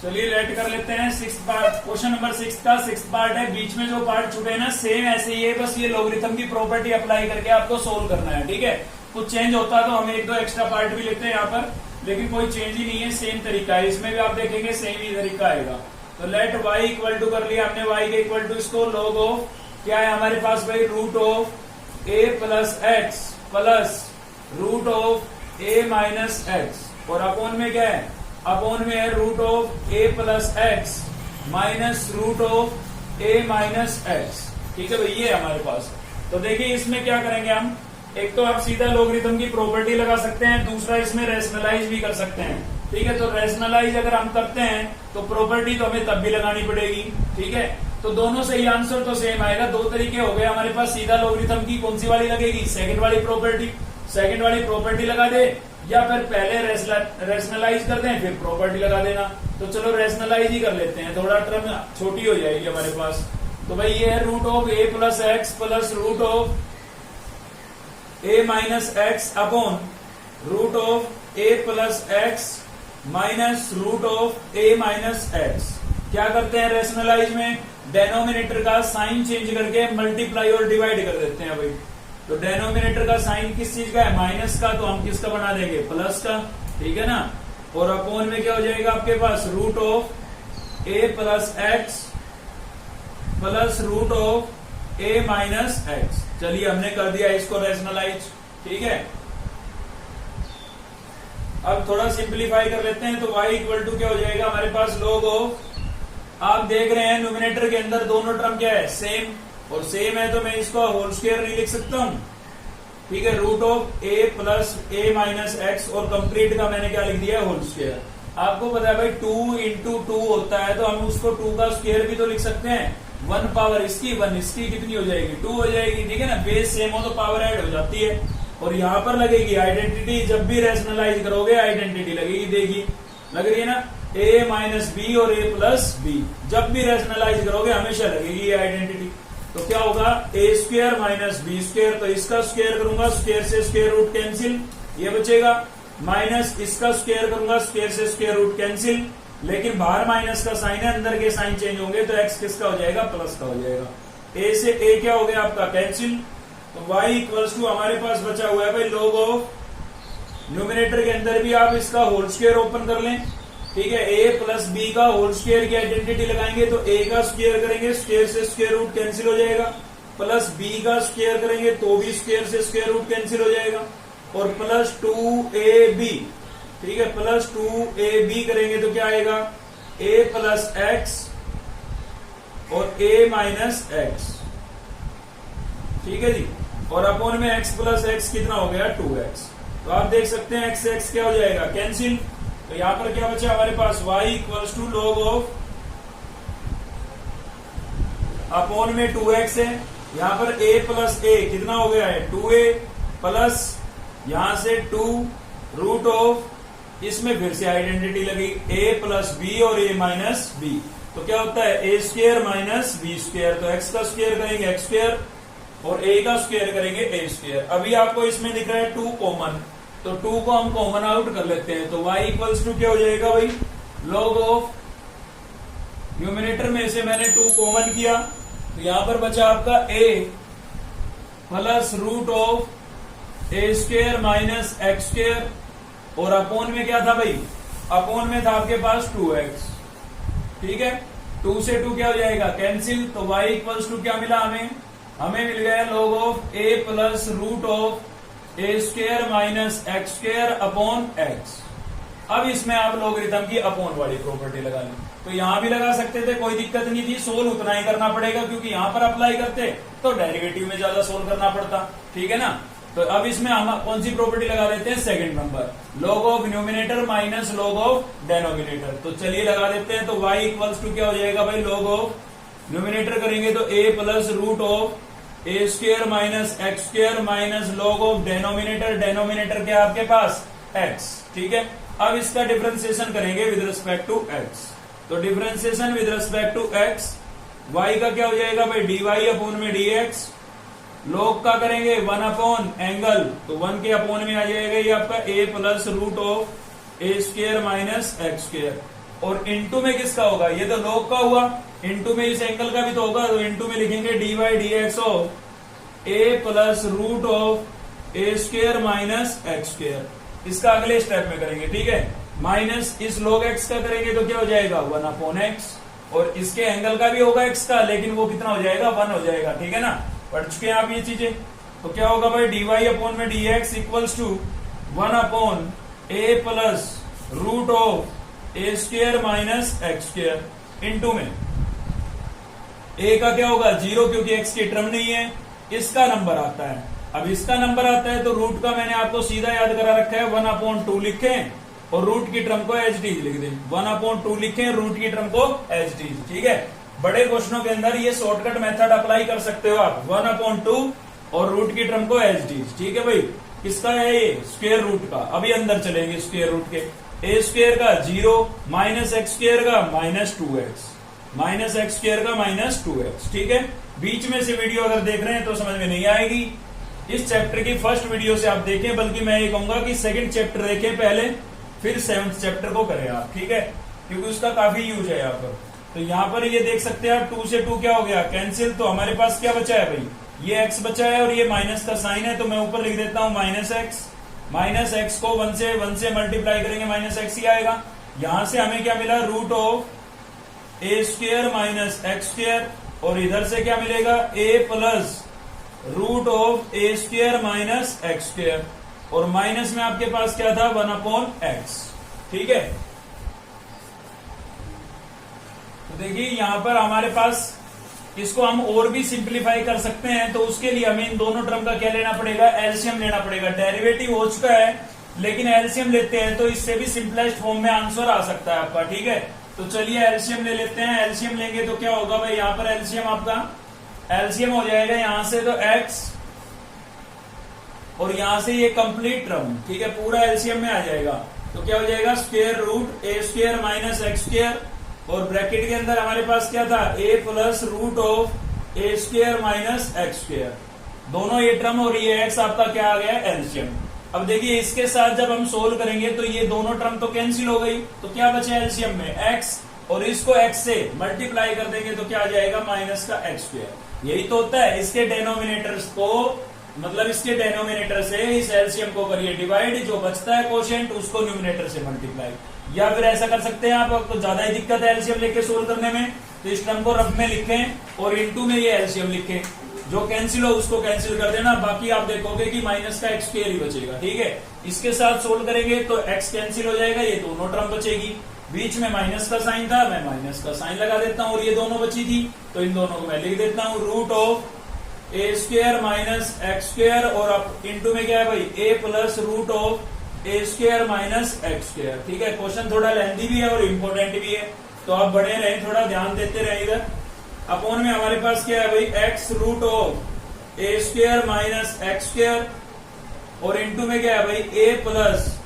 चलिए लेट कर लेते हैं। 6th पार्ट, क्वेश्चन नंबर 6 का 6th पार्ट है। बीच में जो पार्ट छूटे ना सेम ऐसे ही है, बस ये लॉगरिथम की प्रॉपर्टी अप्लाई करके आपको सोल्व करना है। ठीक है, कुछ चेंज होता तो हम 1-2 एक्स्ट्रा पार्ट भी लेते हैं यहाँ पर, लेकिन कोई चेंज ही नहीं है, सेम तरीका है। इसमें भी आप देखेंगे सेम ही तरीका आएगा। तो लेट y इक्वल टू कर लिया हमने, y के इक्वल टू इसको log ऑफ क्या है हमारे पास भाई, root of a plus x plus a minus x और अपॉन में क्या है, अपॉन में है root of A plus x minus root of A minus x. ठीक है भाई, ये है हमारे पास। तो देखिए इसमें क्या करेंगे हम, एक तो आप सीधा लॉगरिथम की प्रॉपर्टी लगा सकते हैं, दूसरा इसमें रेशनलाइज भी कर सकते हैं। ठीक है, तो रेशनलाइज अगर हम करते हैं तो प्रॉपर्टी तो हमें तब भी लगानी पड़ेगी। ठीक है, तो दोनों सही आंसर तो सेम आएगा। दो तरीके हो गए हमारे पास, सीधा लॉगरिथम की कौन सी वाली लगेगी, सेकंड वाली प्रॉपर्टी। सेकंड वाली प्रॉपर्टी लगा दे या फिर पहले रेशनलाइज कर दें फिर प्रॉपर्टी लगा देना। तो चलो रेशनलाइज ही कर लेते हैं, थोड़ा टर्म छोटी हो जाएगी हमारे पास। तो भाई ये है root of A plus x plus root of A minus x upon root of A plus x minus root of A minus x. क्या करते हैं रेशनलाइज में, डेनोमिनेटर का साइन चेंज करके मल्टीप्लाई और डिवाइड कर देते हैं भाई। तो डेनोमिनेटर का साइन किस चीज का है, माइनस का, तो हम किसका बना देंगे, प्लस का। ठीक है ना, और अपॉन में क्या हो जाएगा आपके पास, root of A plus x plus root of A minus X. चलिए हमने कर दिया इसको रेशनलाइज। ठीक है, अब थोड़ा सिंप्लीफाई कर लेते हैं। तो y इक्वल टू क्या हो जाएगा हमारे पास, log ऑफ, आप देख रहे हैं न्यूमिनेटर के अंदर दोनों टर्म क्या है, सेम, और सेम है तो मैं इसको होल स्क्वायर नहीं लिख सकता हूं। ठीक है, root of A plus a minus x और कंप्लीट का मैंने क्या लिख दिया है, होल स्क्वायर। आपको पता है भाई 2 इंटू 2 होता है, तो हम उसको 2 का स्क्वायर भी तो लिख सकते हैं। 1 पावर इसकी 1 इसकी कितनी हो जाएगी, 2 हो जाएगी। ठीक है ना, बेस सेम हो तो पावर ऐड हो जाती है। और यहाँ पर लगेगी आइडेंटिटी, जब भी रेशनलाइज करोगे आइडेंटिटी लगेगी, देखिए लग रही है ना, a माइनस बी और a प्लस बी, जब भी रेशनलाइज करोगे हमेशा लगेगी ये आइडेंटिटी। तो क्या होगा, a square minus B square, तो इसका स्क्वायर करूंगा, स्क्वायर से स्क्वायर रूट कैंसिल, ये बचेगा, माइनस इसका स्क्वायर करूंगा, स्क्वायर से स्क्वायर रूट कैंसिल, लेकिन बाहर माइनस का साइन है, अंदर के साइन चेंज होंगे तो x किसका हो जाएगा, प्लस का हो जाएगा। a से a क्या हो गया आपका, कैंसिल। तो y इक्वल्स टू हमारे पास बचा हुआ है भाई log ऑफ, न्यूमिनेटर के अंदर भी आप इसका होल स्क्वायर ओपन कर लें। ठीक है, a प्लस बी का होल स्क्वायर की आइडेंटिटी लगाएंगे तो a का स्क्वायर करेंगे, स्क्वायर से स्क्वायर रूट कैंसिल हो जाएगा, प्लस b का स्क्वायर करेंगे तो भी स्क्वायर से स्क्वायर रूट कैंसिल हो जाएगा, और प्लस 2ab, ठीक है, प्लस 2ab करेंगे तो क्या आएगा, a प्लस एक्स और a माइनस एक्स। ठीक है जी, और अपॉन में x प्लस एक्स कितना हो गया, 2x। तो आप देख सकते हैं x से x क्या हो जाएगा, कैंसिल। तो यहां पर क्या बचा हमारे पास, y equals to log of, upon में 2x है, यहां पर a प्लस a कितना हो गया है, 2a, प्लस यहां से 2 रूट ऑफ, इसमें फिर से आइडेंटिटी लगी, a प्लस b और a माइनस b। तो क्या होता है, a square minus b square, तो x का स्क्वायर करेंगे x स्क्वायर और a का स्क्वायर करेंगे a स्क्वायर। अभी आपको इसमें दिख रहा है 2 कॉमन, तो 2 को हम कॉमन आउट कर लेते हैं। तो y इक्वल्स टू क्या हो जाएगा भाई, log ऑफ, न्यूमिनेटर में से मैंने 2 कॉमन किया, तो यहां पर बचा आपका a plus root of a square minus x square, और अपॉन में क्या था भाई, अपॉन में था आपके पास 2x। ठीक है, 2 से 2 क्या हो जाएगा, कैंसिल। तो y इक्वल्स टू क्या मिला हमें मिल गया log of a plus root of A square minus x square upon x. अब इसमें आप लॉगरिथम की अपॉन वाली प्रॉपर्टी लगा लें, तो यहां भी लगा सकते थे, कोई दिक्कत नहीं थी। सोल्व उतना ही करना पड़ेगा, क्योंकि यहां पर अप्लाई करते तो डेरिवेटिव में ज्यादा सोल्व करना पड़ता। ठीक है ना, तो अब इसमें हम कौन सी प्रॉपर्टी लगा देते हैं, second number, log of numerator minus log of denominator. तो चलिए लगा देते हैं। तो y इक्वल्स टू क्या हो जाएगा भाई, log ऑफ, न्यूमिनेटर करेंगे तो a plus root of A square minus x square minus log of denominator, denominator क्या आपके पास, x। ठीक है, अब इसका डिफरेंशिएशन करेंगे विद रिस्पेक्ट टू x। तो differentiation with respect to x, y का क्या हो जाएगा भाई, dy अपॉन में dx, log का करेंगे 1 अपॉन एंगल, तो 1 के अपॉन में आ जाएगा ये आपका a plus root of A square minus x square, और इनटू में किसका होगा, ये तो log का हुआ, इनटू में इस एंगल का भी तो होगा, तो इनटू में लिखेंगे dy dx of a plus root of A square minus x square. इसका अगले स्टेप में करेंगे। ठीक है, माइनस इस log x का करेंगे तो क्या हो जाएगा, 1 अपॉन एक्स, और इसके एंगल का भी होगा x का, लेकिन वो कितना हो जाएगा, 1 हो जाएगा। ठीक है ना, पढ़ चुके हैं आप ये चीजें। तो क्या होगा भाई, dy अपॉन में dx equals to 1 upon a plus root of A square minus x square into में ए का क्या होगा 0 क्योंकि एक्स की टर्म नहीं है, इसका नंबर आता है। अब इसका नंबर आता है तो रूट का मैंने आपको सीधा याद करा रखा है 1/2 लिखें और रूट की टर्म को एच डी लिख दें। 1/2 लिखें, रूट की टर्म को एच डी, ठीक है। बड़े क्वेश्चनों के अंदर ये शॉर्टकट मेथड अप्लाई कर सकते हो आप, 1/2 और रूट की टर्म को एच डी, ठीक है भाई। किसका है ये स्क्वायर रूट का। अभी अंदर चलेंगे स्क्वायर रूट के, ए स्क्वायर का 0 माइनस एक्स स्क्वायर का -2x माइनस एक्स स्क्वायर का -2x, ठीक है। बीच में से वीडियो अगर देख रहे हैं तो समझ में नहीं आएगी। इस चैप्टर की फर्स्ट वीडियो से आप देखें, बल्कि मैं ये कहूंगा कि सेकंड चैप्टर देखें पहले, फिर 7th चैप्टर को करें आप, ठीक है, क्योंकि उसका काफी यूज है यहाँ पर। तो यहाँ पर ये देख सकते हैं आप 2 से 2 क्या हो गया कैंसिल, तो हमारे पास क्या बचा है भाई, ये x बचा है और ये माइनस का साइन है, तो मैं ऊपर लिख देता हूं माइनस एक्स को 1 से मल्टीप्लाई करेंगे -x ही आएगा। यहां से हमें क्या मिला root of A square minus x square, और इधर से क्या मिलेगा a plus root of A square minus x square, और माइनस में आपके पास क्या था 1/x, ठीक है। तो देखिए यहां पर हमारे पास इसको हम और भी सिंप्लीफाई कर सकते हैं, तो उसके लिए हमें इन दोनों टर्म का क्या लेना पड़ेगा, एलसीएम लेना पड़ेगा। डेरिवेटिव हो चुका है लेकिन एलसीएम लेते हैं तो इससे भी सिंपलेस्ट फॉर्म में आंसर आ सकता है आपका, ठीक है। तो चलिए एलसीएम ले लेते हैं। एलसीएम लेंगे तो क्या होगा भाई, यहाँ पर एलसीएम आपका एलसीएम हो जाएगा यहाँ से तो x और यहां से ये कंप्लीट टर्म, ठीक है, पूरा एलसीएम में आ जाएगा। तो क्या हो जाएगा square root a square minus x square, और ब्रैकेट के अंदर हमारे पास क्या था a plus root of A square minus x square, दोनों ये टर्म और ये x आपका क्या आ गया एलसीएम। अब देखिए इसके साथ जब हम सोल्व करेंगे तो ये दोनों टर्म तो कैंसिल हो गई, तो क्या बचे एलसीएम में x, और इसको x से मल्टीप्लाई कर देंगे तो क्या आ जाएगा माइनस का एक्स स्क्वायर। यही तो होता है, इसके डेनोमिनेटर्स को मतलब इसके डेनोमिनेटर से इस एलसीएम को करिए डिवाइड, जो बचता है कोशेंट उसको न्यूमिनेटर से मल्टीप्लाई। या फिर ऐसा कर सकते हैं आप, तो ज्यादा ही दिक्कत है एलसीएम लेके सोल्व करने में, तो इस टर्म को रफ में लिखें और इनटू में ये एलसीएम लिखें, जो कैंसिल हो उसको कैंसिल कर देना, बाकी आप देखोगे कि माइनस का एक्स स्क्वायर ही बचेगा, ठीक है। इसके साथ सोल्व करेंगे तो एक्स कैंसिल हो जाएगा, ये दोनों टर्म बचेगी। बीच में माइनस का साइन था, मैं माइनस का साइन लगा देता हूं, और ये दोनों बची थी तो इन दोनों को मैं लिख देता हूं root of A square minus x square, और अब इंटू में क्या है भाई A plus root of A square minus x square, ठीक है। क्वेश्चन थोड़ा लेंथी भी है और इम्पोर्टेंट भी है, तो आप बड़े रहें, थोड़ा ध्यान देते रहे इधर। अपॉन में हमारे पास क्या है भाई X root of A square minus x square, और इंटू में क्या है भाई A plus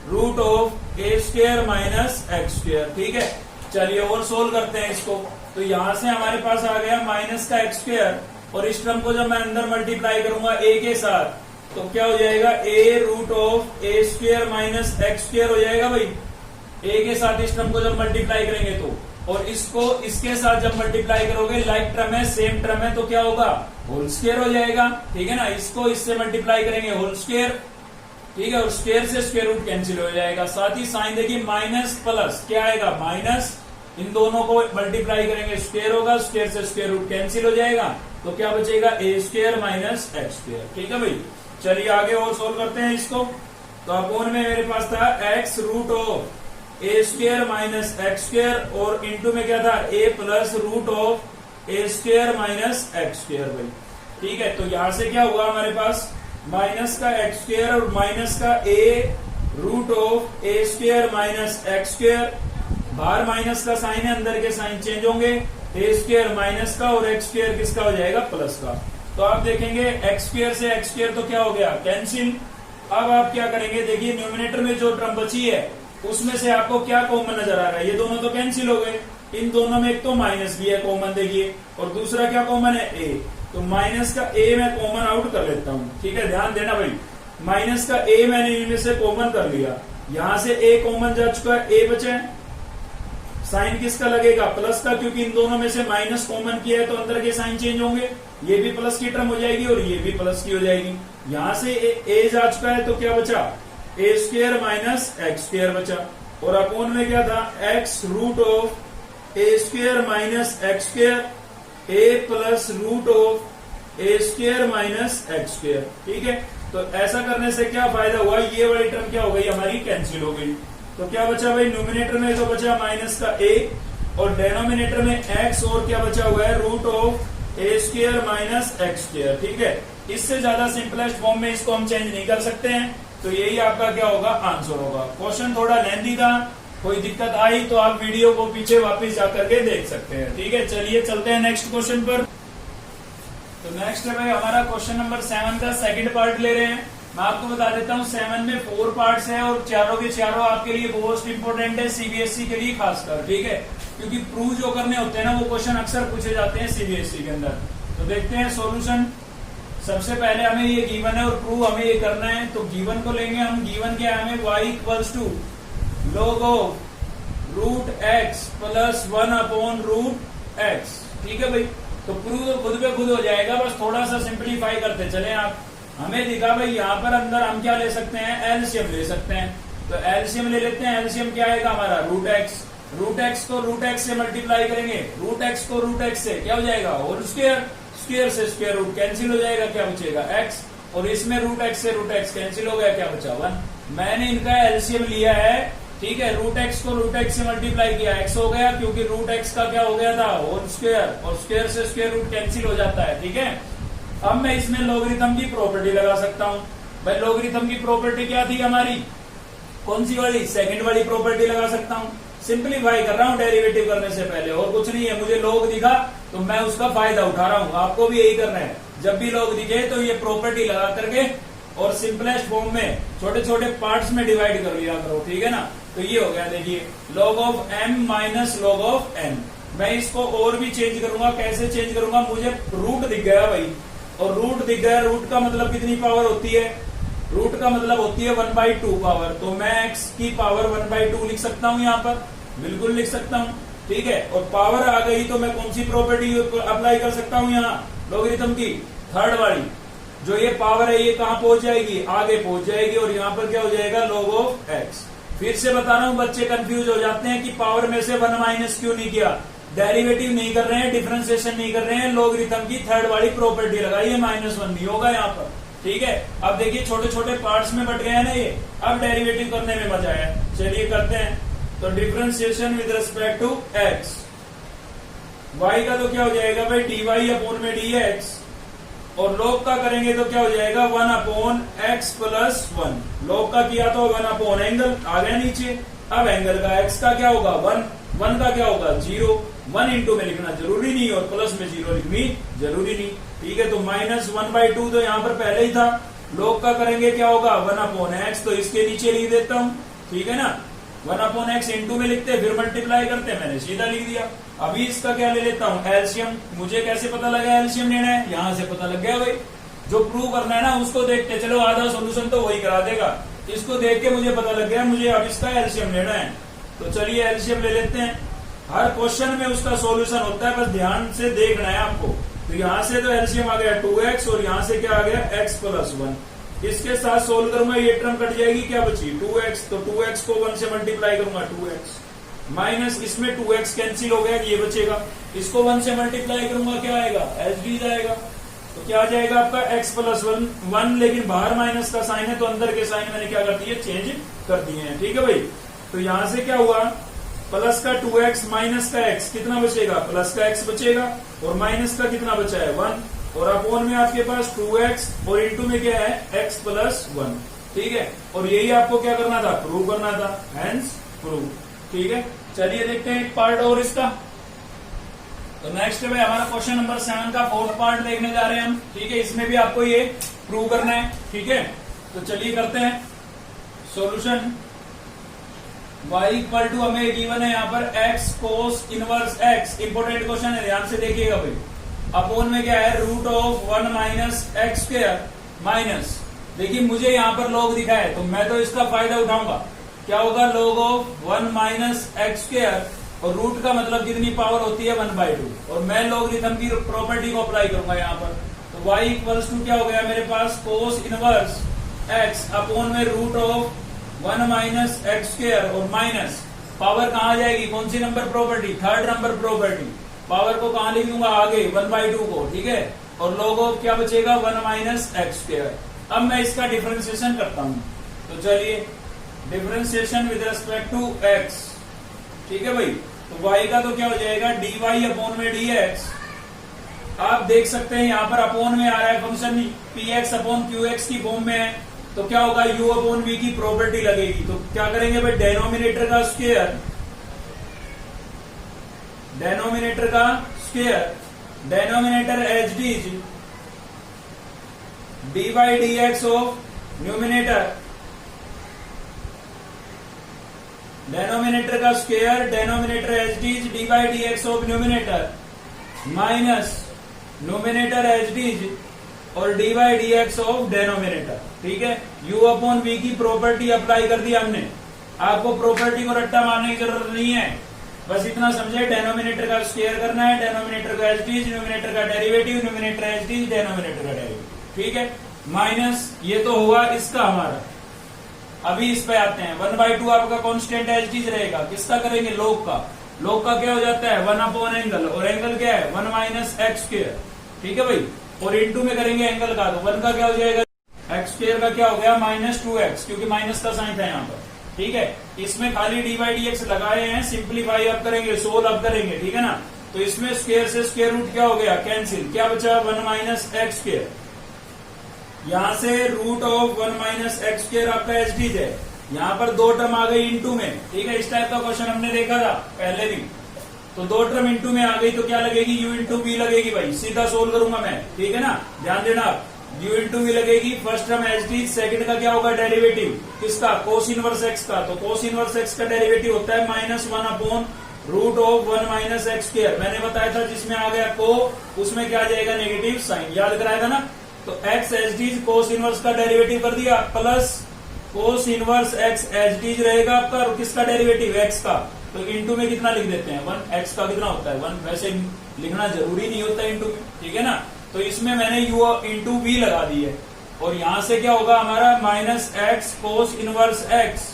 root of A square minus x square, ठीक है। चलिए और सोल्व करते हैं इसको। तो यहां से हमारे पास आ गया माइनस का एक्स स्क्वायर, और इस टर्म को जब मैं अंदर मल्टीप्लाई करूंगा ए के साथ तो क्या हो जाएगा a root of A square minus x square हो जाएगा भाई, ए के साथ इस टर्म को जब मल्टीप्लाई करेंगे तो, और इसको इसके साथ जब मल्टीप्लाई करोगे लाइक टर्म है सेम टर्म है तो क्या होगा होल स्क्वायर हो जाएगा, ठीक है ना। इसको इससे मल्टीप्लाई करेंगे होल स्क्वायर, ठीक है, और स्क्वायर से स्क्वायर रूट कैंसिल हो जाएगा। साथ ही साइन देखिए माइनस प्लस क्या आएगा माइनस, इन दोनों को मल्टीप्लाई करेंगे स्क्वायर होगा, स्क्वायर से स्क्वायर रूट कैंसिल हो जाएगा, तो क्या बचेगा ए स्क्वायर माइनस एक्स स्क्वायर, ठीक है भाई। चलिए आगे और सोल्व करते हैं इसको। तो अपॉन में मेरे पास था x root of A square minus x square, और इंटू में क्या था a plus root of A square minus x square भाई, ठीक है। तो यहां से क्या हुआ हमारे पास माइनस का एक्स स्क्वायर और माइनस का a root of A square minus x square, बाहर माइनस का साइन है, अंदर के साइन चेंज होंगे, ए स्क्वायर माइनस का और एक्स स्क्वायर किसका हो जाएगा प्लस का। तो आप देखेंगे एक्स स्क्वायर से एक्स स्क्वायर तो क्या हो गया कैंसिल। अब आप क्या करेंगे देखिए न्यूमिनेटर में जो टर्म बची है उसमें से आपको क्या कॉमन नजर आ रहा है, ये दोनों तो कैंसिल हो गए, इन दोनों में एक तो माइनस भी है कॉमन देखिए, और दूसरा क्या कॉमन है ए, तो माइनस का ए मैं कॉमन आउट कर लेता हूं, ठीक है। ध्यान देना भाई माइनस का ए मैंने इनमें से कॉमन कर लिया, यहां से ए कॉमन जा चुका है, ए बचा है, साइन किसका लगेगा प्लस का, क्योंकि इन दोनों में से माइनस कॉमन किया है तो अंदर के साइन चेंज होंगे, ये भी प्लस की टर्म हो जाएगी और ये भी प्लस की हो जाएगी। यहां से ए जा चुका है तो क्या बचा a square minus x square बचा, और अपॉन में क्या था x root of A square minus x square, a plus root of A square minus x square, ठीक है। तो ऐसा करने से क्या फायदा हुआ, ये वाली टर्म क्या हो गई हमारी, कैंसिल हो गई। तो क्या बचा भाई, न्यूमिनेटर में तो बचा माइनस का a और डेनोमिनेटर में x, और क्या बचा हुआ है root of A square minus x square. ठीक है, इससे ज्यादा सिंपलेस्ट फॉर्म में इसको हम चेंज नहीं कर सकते हैं। तो यही आपका क्या होगा, आंसर होगा। क्वेश्चन थोड़ा लेंथी था, कोई दिक्कत आई तो आप वीडियो को पीछे वापस जाकर के देख सकते हैं। ठीक है, चलिए चलते हैं नेक्स्ट क्वेश्चन पर। तो नेक्स्ट है भाई हमारा क्वेश्चन नंबर 7 का सेकंड पार्ट ले रहे हैं। मैं आपको बता देता हूँ 7 में 4 पार्ट्स हैं और चारों के चारों आपके लिए मोस्ट इंपोर्टेंट है, सीबीएसई के लिए खासकर। ठीक है, क्योंकि प्रूव जो करने होते हैं ना, वो क्वेश्चन अक्सर पूछे जाते हैं सीबीएसई के अंदर। तो देखते हैं सॉल्यूशन। सबसे पहले हमें ये गिवन है और प्रूव हमें ये करना है। तो गिवन को लेंगे हम, गिवन क्या है हमें, y equals to log of root x plus 1 upon root x. ठीक है भाई, तो प्रूव तो खुद पे खुद हो जाएगा, बस थोड़ा सा सिंप्लीफाई करते चले आप। हमें दिखा भाई यहाँ पर अंदर हम क्या ले सकते हैं, एलसीएम ले सकते हैं। तो एलसीएम ले लेते हैं। एलसीएम क्या आएगा हमारा, रूट एक्स। रूट एक्स को रूट एक्स से मल्टीप्लाई करेंगे, रूट एक्स को रूट एक्स से क्या हो जाएगा, होल स्क्वायर, स्क्वायर से स्क्वायर रूट कैंसिल हो जाएगा, क्या बचेगा एक्स, और इसमें रूट एक्स से रूट एक्स कैंसिल हो गया, क्या बचा 1। मैंने इनका एलसीएम लिया है। ठीक है, रूट एक्स को रूट एक्स से मल्टीप्लाई किया, एक्स हो गया, क्योंकि रूट एक्स का क्या हो गया था, होल स्क्वायर, और स्क्वायर से स्क्वायर रूट कैंसिल हो जाता है। ठीक है, अब मैं इसमें लॉगरिथम की प्रॉपर्टी लगा सकता हूं। भाई लॉगरिथम की प्रॉपर्टी क्या थी हमारी, कौन सी वाली, सेकंड वाली प्रॉपर्टी लगा सकता हूं। सिंप्लीफाई कर रहा हूं डेरिवेटिव करने से पहले, और कुछ नहीं है। मुझे लॉग दिखा तो मैं उसका फायदा उठा रहा हूं। आपको भी यही करना है, जब भी लॉग दिखे तो ये प्रॉपर्टी लगा करके और सिंपलेस्ट फॉर्म में छोटे छोटे पार्ट्स में डिवाइड कर लिया करो। ठीक है ना, तो ये हो गया, देखिए log of m minus log of n। मैं इसको और भी चेंज करूंगा। कैसे चेंज करूंगा, मुझे रूट दिख गया भाई, और रूट दिख गया। रूट का मतलब कितनी पावर होती है, रूट का मतलब होती है 1/2 पावर। तो मैं x की पावर 1/2 लिख सकता हूं यहाँ पर, बिल्कुल लिख सकता हूं। ठीक है, और पावर आ गई तो मैं कौन सी प्रॉपर्टी अप्लाई कर सकता हूं यहाँ, लॉगरिथम की थर्ड वाली। जो ये पावर है ये कहाँ पहुंच जाएगी, आगे पहुंच जाएगी, और यहाँ पर क्या हो जाएगा, log ऑफ x। फिर से बता रहा हूं, बच्चे कंफ्यूज हो जाते हैं कि पावर में से 1 माइनस क्यों नहीं किया। डेरिवेटिव नहीं कर रहे हैं, डिफरेंशिएशन नहीं कर रहे हैं, लॉगरिथम की थर्ड वाली प्रॉपर्टी लगाई है, -1 नहीं होगा यहाँ पर। ठीक है, अब देखिए छोटे छोटे पार्ट्स में बट गए हैं ना ये, अब डेरिवेटिव करने में मजा है। चलिए करते हैं। तो differentiation with respect to x, y का तो क्या हो जाएगा भाई, dy अपॉन में dx, और log का करेंगे तो क्या हो जाएगा 1 अपॉन x प्लस 1। log का किया तो 1 अपॉन एंगल आ गया नीचे। अब एंगल का x का क्या होगा 1, 1 का क्या होगा 0। 1 इंटू में लिखना जरूरी नहीं और प्लस में 0 लिखनी जरूरी नहीं। ठीक है, तो -1/2 तो यहाँ पर पहले ही था। log का करेंगे क्या होगा 1 अपॉन x, तो इसके नीचे लिख देता हूँ। ठीक है ना, 1 अपॉन x इंटू में लिखते फिर मल्टीप्लाई करते, मैंने सीधा लिख दिया। अभी इसका क्या ले लेता हूँ, एलसीएम। मुझे कैसे पता लगा एलसीएम लेना है, यहाँ से पता लग गया भाई। जो प्रूव करना है ना उसको देखते चलो, आधा सोल्यूशन तो वही करा देगा। इसको देख के मुझे पता लग गया, मुझे अब इसका एलसीएम लेना है। तो चलिए एलसीएम ले लेते हैं। हर क्वेश्चन में उसका सोल्यूशन होता है, बस ध्यान से देखना है आपको। तो यहाँ से तो एलसीएम आ गया 2x, और यहाँ से क्या आ गया x प्लस 1। इसके साथ सोल्व करूंगा, ये टर्म कट जाएगी, क्या बची 2x। तो 2x को 1 से मल्टीप्लाई करूंगा 2x, माइनस इसमें 2x कैंसिल हो गया, ये बचेगा। इसको 1 से मल्टीप्लाई करूंगा, क्या आएगा एच डी जाएगा। तो क्या आ जाएगा आपका x प्लस 1, लेकिन बाहर माइनस का साइन है तो अंदर के साइन मैंने क्या कर दिए, चेंज कर दिए हैं। ठीक है भाई, तो यहां से क्या हुआ, प्लस का 2x माइनस का x कितना बचेगा, प्लस का x बचेगा, और माइनस का कितना बचा है 1, और अपोन में आपके पास 2x, और इंटू में क्या है x प्लस 1। ठीक है, और यही आपको क्या करना था, प्रूव करना था, हेंस प्रूव। ठीक है, चलिए देखते हैं एक पार्ट और इसका। तो नेक्स्ट है हमारा क्वेश्चन नंबर 7 का 4th पार्ट देखने जा रहे हैं हम। ठीक है, इसमें भी आपको ये प्रूव करना है। ठीक है, तो चलिए करते हैं सॉल्यूशन। y इक्वल टू हमें गिवन है यहाँ पर x cos inverse x। Important question है, ध्यान से देखिएगा भाई। अपोन में क्या है, root of 1 minus x square minus, देखिए मुझे यहाँ पर log दिखा है तो मैं तो इसका फायदा उठाऊंगा। क्या होगा, log of 1 minus x square, और रूट का मतलब कितनी पावर होती है 1/2, और मैं लॉगरिथम की प्रॉपर्टी को अप्लाई करूंगा यहाँ पर। तो y इक्वल्स टू क्या हो गया मेरे पास, कोस इनवर्स x अपोन में root of 1 minus x square, और माइनस पावर कहाँ जाएगी, कौन सी number property, third number property. Power को कहाँ लिख दूंगा, आगे 1/2 को। ठीक है, और log ऑफ क्या बचेगा 1 माइनस एक्स स्क्वायर। अब मैं इसका डिफरेंशिएशन करता हूं, तो चलिए differentiation with respect to x, ठीक है भाई। तो y का तो क्या हो जाएगा dy अपॉन में dx। आप देख सकते हैं यहां पर अपॉन में आ रहा है फंक्शन px अपॉन qx की फॉर्म में है, तो क्या होगा u अपॉन v की प्रॉपर्टी लगेगी। तो क्या करेंगे भाई, डेनोमिनेटर का स्क्वायर, डेनोमिनेटर का square, denominator H d d by D x of numerator, denominator का square denominator H d d by D x of numerator minus numerator h D और D by D x of denominator, ठीक है। u अपॉन v की प्रॉपर्टी अप्लाई कर दी हमने। आपको प्रॉपर्टी को रट्टा मारने की जरूरत नहीं है, बस इतना समझे डेनोमिनेटर का स्क्वायर करना है, डेनोमिनेटर का एच डी, न्यूमिनेटर का derivative, numerator h D, denominator का डेरिवेटिव, ठीक है। माइनस ये तो हुआ इसका हमारा। अभी इस पे आते हैं, 1/2 आपका कांस्टेंट एच डी रहेगा, किसका करेंगे, लोग का। लोग का क्या हो जाता है 1 अपॉन एंगल, और एंगल क्या है 1 माइनस एक्स स्क्वायर, ठीक है भाई। और इनटू में करेंगे एंगल का, तो 1 का क्या हो जाएगा एक्स स्क्वायर का क्या हो गया माइनस 2x, क्योंकि माइनस का साइन था यहाँ पर, ठीक है। इसमें खाली डी बाई डी एक्स लगाए हैं, सिंप्लीफाई अब करेंगे, सोल्व अब करेंगे, ठीक है ना। तो इसमें स्क्वायर से स्क्वायर रूट क्या हो गया कैंसिल, क्या बचा 1 माइनस एक्स स्क्वायर। यहां से root of 1 minus x square आपका एच डी है। यहाँ पर दो टर्म आ गई इनटू में, ठीक है। इस टाइप का क्वेश्चन हमने देखा था पहले भी, तो दो टर्म इनटू में आ गई तो क्या लगेगी u इंटू वी लगेगी भाई, सीधा सोल्व करूंगा मैं, ठीक है ना। ध्यान देना आप, u इंटू वी लगेगी, first term H D, second का क्या होगा डेरिवेटिव किसका, कोस इनवर्स एक्स का। तो कोस इनवर्स एक्स का डेरिवेटिव होता है -1 upon root of 1 minus x square. मैंने बताया था जिसमें आ गया को, उसमें क्या आ जाएगा नेगेटिव साइन, याद कराया था ना। तो x H d cos inverse का डेरिवेटिव कर दिया, plus cos inverse x H D रहेगा आपका, और किसका डेरिवेटिव एक्स का। तो इंटू में कितना लिख देते हैं 1, एक्स का कितना होता है 1, वैसे लिखना जरूरी नहीं होता इंटू में, ठीक है ना। तो इसमें मैंने u इंटू वी लगा दी है, और यहां से क्या होगा हमारा माइनस एक्स कोस इनवर्स एक्स।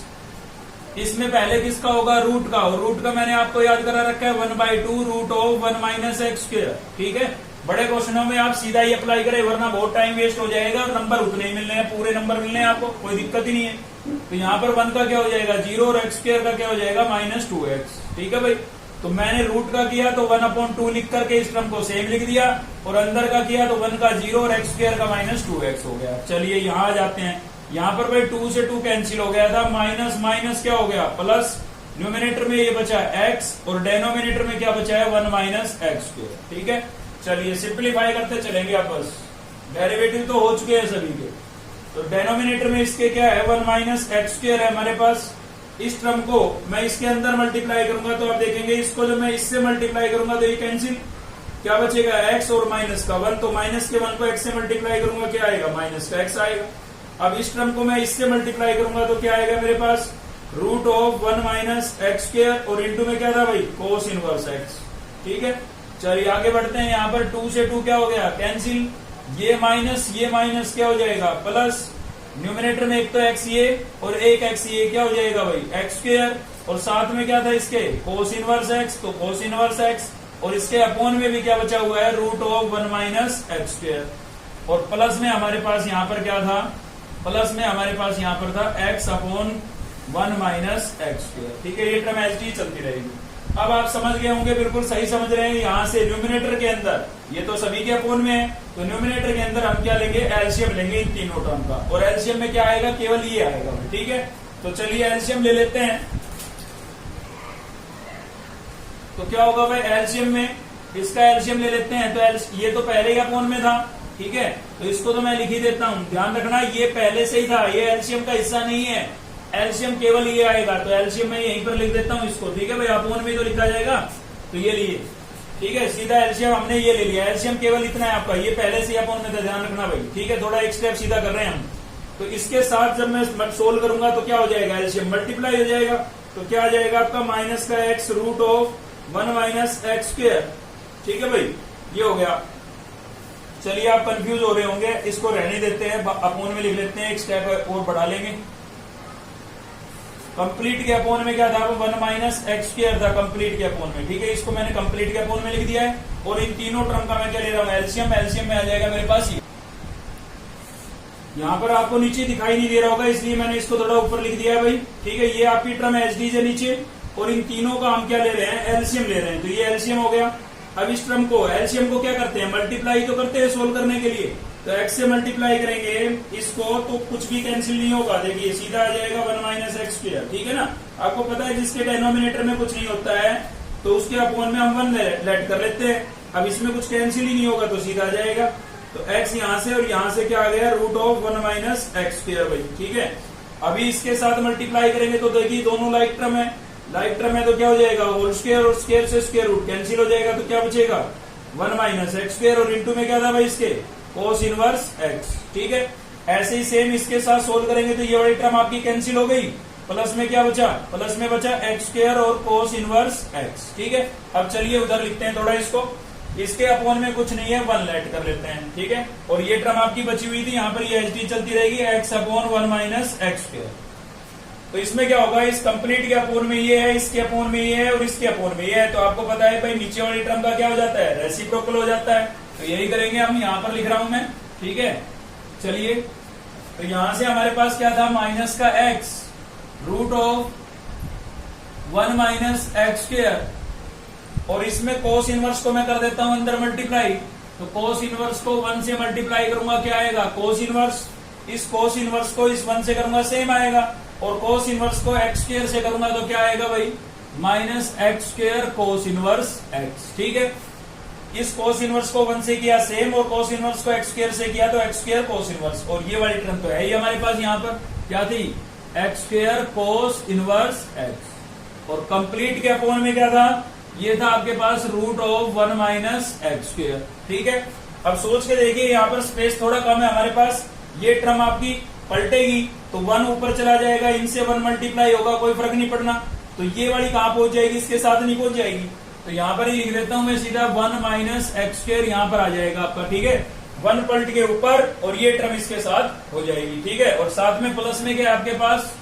इसमें पहले किसका होगा रूट का, और रूट का मैंने आपको याद करा रखा है 1/2 root of 1 minus x square, ठीक है। बड़े क्वेश्चनों में आप सीधा ही अप्लाई करें, वरना बहुत टाइम वेस्ट हो जाएगा और नंबर उतने ही मिलने हैं, पूरे नंबर मिलने हैं आपको, कोई दिक्कत ही नहीं है। तो यहाँ पर 1 का क्या हो जाएगा 0 और एक्स स्क्वायर का क्या हो जाएगा -2x, ठीक है भाई। तो मैंने रूट का किया तो 1/2 लिख करके इस टर्म को सेम लिख दिया, और अंदर का किया तो 1 का 0 और एक्स स्क्वायर का -2x हो गया। चलिए यहाँ आ जाते हैं, यहाँ पर भाई 2 से 2 कैंसिल हो गया था, माइनस माइनस क्या हो गया प्लस, न्यूमिनेटर में ये बचा x और डेनोमिनेटर में क्या बचा है 1 माइनस एक्स स्क्वायर, ठीक है। चलिए सिंप्लीफाई करते चलेंगे आपस, डेरिवेटिव तो हो चुके हैं सभी के। तो डेनोमिनेटर में इसके क्या है 1 माइनस एक्स स्क्वायर है हमारे पास। इस टर्म को मैं इसके अंदर मल्टीप्लाई करूंगा तो आप देखेंगे इसको जब मैं इससे मल्टीप्लाई करूंगा तो ये कैंसिल, क्या बचेगा x और माइनस का 1, तो माइनस के 1 को x से मल्टीप्लाई करूंगा क्या आएगा माइनस का x आएगा। अब इस टर्म को मैं इससे मल्टीप्लाई करूंगा तो क्या आएगा मेरे पास root of 1 minus x square, और इंटू में क्या था भाई कोस इनवर्स एक्स, ठीक है। चलिए आगे बढ़ते हैं, यहाँ पर 2 से 2 क्या हो गया कैंसिल, ये माइनस क्या हो जाएगा प्लस, न्यूमिनेटर में एक तो x ये और एक x ये क्या हो जाएगा भाई एक्स स्क्वायर, और साथ में क्या था इसके कोस इनवर्स एक्स, तो कोस इनवर्स एक्स, और इसके अपॉन में भी क्या बचा हुआ है root of 1 minus x square, और प्लस में हमारे पास यहाँ पर क्या था, प्लस में हमारे पास यहाँ पर था x upon 1 minus x square, ठीक है। ये टर्म एच डी चलती रहेगी। अब आप समझ गए होंगे, बिल्कुल सही समझ रहे हैं। यहाँ से न्यूमिनेटर के अंदर ये तो सभी के अपोन में है, तो न्यूमिनेटर के अंदर हम क्या लेंगे एलसीएम लेंगे इन तीनों टर्म का, और एलसीएम में क्या आएगा केवल ये आएगा, ठीक है। तो चलिए एलसीएम ले लेते हैं। तो क्या होगा भाई एलसीएम में, इसका एलसीएम ले लेते हैं। तो ये तो पहले ही अपोन में था, ठीक है, तो इसको तो मैं लिख ही देता हूं। ध्यान रखना ये पहले से ही था, ये एलसीएम का हिस्सा नहीं है, एलसीएम केवल ये आएगा। तो एलसीएम मैं यहीं पर लिख देता हूं इसको, ठीक है भाई, अपोन में तो लिखा जाएगा, तो ये लिए, ठीक है, सीधा एलसीएम हमने ये ले लिया। एलसीएम केवल इतना है आपका, ये पहले से अपोन में था, ध्यान रखना भाई, ठीक है। थोड़ा एक स्टेप सीधा कर रहे हैं हम। तो इसके साथ जब मैं सोल्व करूंगा तो क्या हो जाएगा एलसीएम मल्टीप्लाई हो जाएगा, तो क्या आ जाएगा आपका माइनस का x root of 1 minus x square, ठीक है भाई, ये हो गया। चलिए आप कंफ्यूज हो रहे होंगे, इसको रहने देते हैं, अपोन में लिख लेते हैं, एक स्टेप और बढ़ा लेंगे। कंप्लीट के अपोन में क्या था, 1 माइनस एक्स स्क्वायर था कंप्लीट के अपोन में, ठीक है। इसको मैंने कंप्लीट के अपोन में लिख दिया है, और इन तीनों टर्म का मैं क्या ले रहा हूँ एलसीएम। एलसीएम में आ जाएगा मेरे पास ये, यहाँ पर आपको नीचे दिखाई नहीं दे रहा होगा, इसलिए मैंने इसको थोड़ा ऊपर लिख दिया है भाई। ठीक है, ये आपकी टर्म एच डी है नीचे, और इन तीनों का हम क्या ले रहे हैं, एलसीएम ले रहे हैं। तो ये एलसीएम हो गया। अब इस टर्म को एलसीएम को क्या करते हैं, मल्टीप्लाई तो करते हैं सोल्व करने के लिए। तो एक्स से मल्टीप्लाई करेंगे इसको तो कुछ भी कैंसिल नहीं होगा, देखिए सीधा आ जाएगा 1 माइनस एक्स स्क्वायर। ठीक है ना, आपको पता है जिसके डिनोमिनेटर में कुछ नहीं होता है तो उसके अपोन में हम 1 लेट कर लेते हैं। अब इसमें कुछ कैंसिल ही नहीं होगा तो सीधा आ जाएगा। तो x यहाँ से और यहाँ से क्या आ गया, root of 1 minus x square भाई। ठीक है, अभी इसके साथ मल्टीप्लाई करेंगे तो देखिए दोनों लाइक टर्म है, लाइक टर्म है तो क्या हो जाएगा, होल स्क्वायर और स्क्वायर से स्क्वायर रूट कैंसिल हो जाएगा। तो क्या बचेगा, 1 माइनस एक्स स्क्वायर, और इंटू में क्या था भाई इसके, कोस इनवर्स एक्स। ठीक है, ऐसे ही सेम इसके साथ सोल्व करेंगे तो ये वाली टर्म आपकी कैंसिल हो गई। प्लस में क्या बचा, प्लस में बचा एक्स स्क्वायर और कोस इनवर्स एक्स। ठीक है, अब चलिए उधर लिखते हैं थोड़ा इसको, इसके अपोन में कुछ नहीं है 1 लेट कर लेते हैं। ठीक है, और ये टर्म आपकी बची हुई थी, यहाँ पर ये एच डी चलती रहेगी, x upon 1 minus x square. तो इसमें क्या होगा, इस कंप्लीट के अपोन में ये है, इसके अपोन में ये है और इसके अपोन में ये है। तो आपको पता है भाई नीचे वाली टर्म का क्या हो जाता है, रेसिप्रोकल हो जाता है। तो यही करेंगे हम, यहाँ पर लिख रहा हूं मैं। ठीक है, चलिए तो यहां से हमारे पास क्या था, माइनस का x root of 1 minus x square, और इसमें कोस इनवर्स को मैं कर देता हूं अंदर मल्टीप्लाई। तो कोस इनवर्स को 1 से मल्टीप्लाई करूंगा, क्या आएगा, कोस इनवर्स। इस कोस इनवर्स को इस 1 से करूंगा, सेम आएगा। और कोस इनवर्स को एक्स स्क्वायर से करूंगा तो क्या आएगा भाई, minus x square cos inverse x. ठीक है, इस कोस इनवर्स को 1 से किया सेम, और कोस इनवर्स को एक्स स्क्वायर से किया तो एक्स स्क्वायर कोस इनवर्स। और ये वाली टर्म तो है ही हमारे पास, यहाँ पर क्या थी, x square cos inverse x. और कंप्लीट के अपोन में क्या था, ये था आपके पास root of 1 minus x square. ठीक है, अब सोच के देखिए, यहाँ पर स्पेस थोड़ा कम है हमारे पास, ये टर्म आपकी पलटेगी तो 1 ऊपर चला जाएगा, इनसे 1 मल्टीप्लाई होगा, कोई फर्क नहीं पड़ना। तो ये वाली कहां पहुंच जाएगी, इसके साथ नहीं पहुंच जाएगी। तो यहाँ पर ही लिख देता हूं मैं सीधा, 1 माइनस एक्स स्क्वायर यहाँ पर आ जाएगा आपका। ठीक है, 1 पलट के ऊपर और ये टर्म इसके साथ हो जाएगी। ठीक है, और साथ में प्लस में क्या है आपके पास,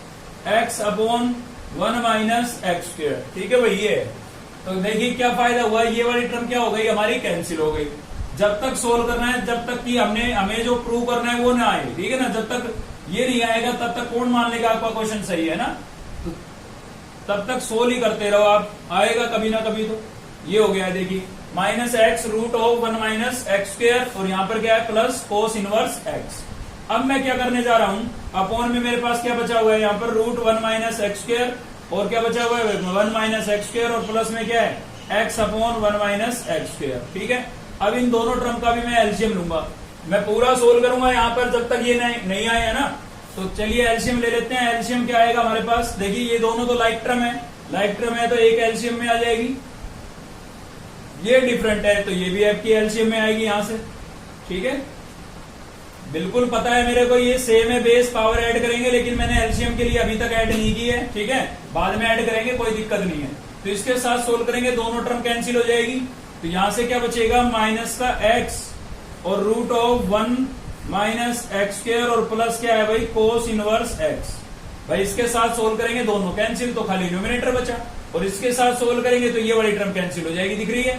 x upon 1 minus x square. ठीक है भाई, ये तो देखिए क्या फायदा हुआ, ये वाली टर्म क्या हो गई हमारी, कैंसिल हो गई। जब तक सोल्व करना है, जब तक कि हमें जो प्रूव करना है वो ना आए। ठीक है ना, जब तक ये नहीं आएगा तब तक कौन मान लेगा आपका क्वेश्चन सही है ना। तो तब तक सोल्व ही करते रहो आप, आएगा कभी ना कभी। तो ये हो गया देखिए, minus x root of 1 minus x square, और यहाँ पर क्या है, प्लस कोस इनवर्स एक्स। अब मैं क्या करने जा रहा हूं, अपोन में मेरे पास क्या बचा हुआ है, यहाँ पर रूट 1 माइनस एक्स स्क्वायर, और क्या बचा हुआ है 1 माइनस एक्स स्क्वायर, और प्लस में क्या है, x upon 1 minus x square. ठीक है, अब इन दोनों टर्म का भी मैं एलसीएम लूंगा, मैं पूरा सोल्व करूंगा यहाँ पर जब तक ये नहीं आए है ना। तो चलिए एलसीएम ले लेते हैं। एलसीएम क्या आएगा हमारे पास, देखिए ये दोनों तो लाइक टर्म है, लाइक टर्म है तो एक एलसीएम में आ जाएगी, ये डिफरेंट है तो ये भी आपकी एलसीएम में आएगी यहां से। ठीक है, बिल्कुल पता है मेरे को ये सेम है, बेस पावर ऐड करेंगे, लेकिन मैंने एलसीएम के लिए अभी तक ऐड नहीं की है। ठीक है, बाद में ऐड करेंगे, कोई दिक्कत नहीं है। तो इसके साथ सोल्व करेंगे, दोनों टर्म कैंसिल हो जाएगी। तो यहां से क्या बचेगा, माइनस का एक्स और root of 1 minus x square, और प्लस क्या है भाई, कोस इनवर्स एक्स। भाई इसके साथ सोल्व करेंगे, दोनों कैंसिल, तो खाली न्यूमिनेटर बचा। और इसके साथ सोल्व करेंगे तो ये वाली टर्म कैंसिल हो जाएगी, दिख रही है।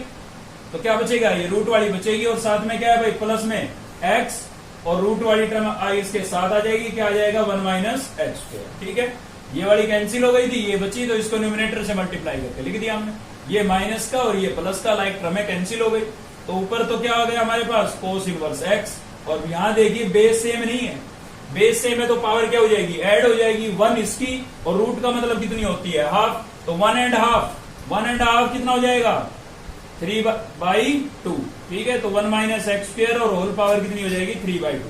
तो क्या बचेगा, ये रूट वाली बचेगी, और साथ में क्या है भाई, प्लस में एक्स, और रूट वाली टर्म इसके साथ आ जाएगी, क्या आ जाएगा, 1 माइनस एक्स स्क्वायर। ठीक है, ये वाली कैंसिल हो गई थी, ये बची, तो इसको न्यूमिनेटर से मल्टीप्लाई करके लिख दिया हमने। ये माइनस का और ये प्लस का लाइक टर्म है, कैंसिल हो गई। तो ऊपर तो क्या हो गया हमारे पास, कोस इनवर्स एक्स। और यहाँ देखिए बेस सेम नहीं है, बेस सेम है तो पावर क्या हो जाएगी, ऐड हो जाएगी, 1 इसकी, और रूट का मतलब कितनी होती है, हाफ। तो 1 एंड हाफ, 1 एंड हाफ कितना हो जाएगा, 3/2। ठीक है, तो 1 माइनस एक्स स्क्वायर और होल पावर कितनी हो जाएगी, 3/2।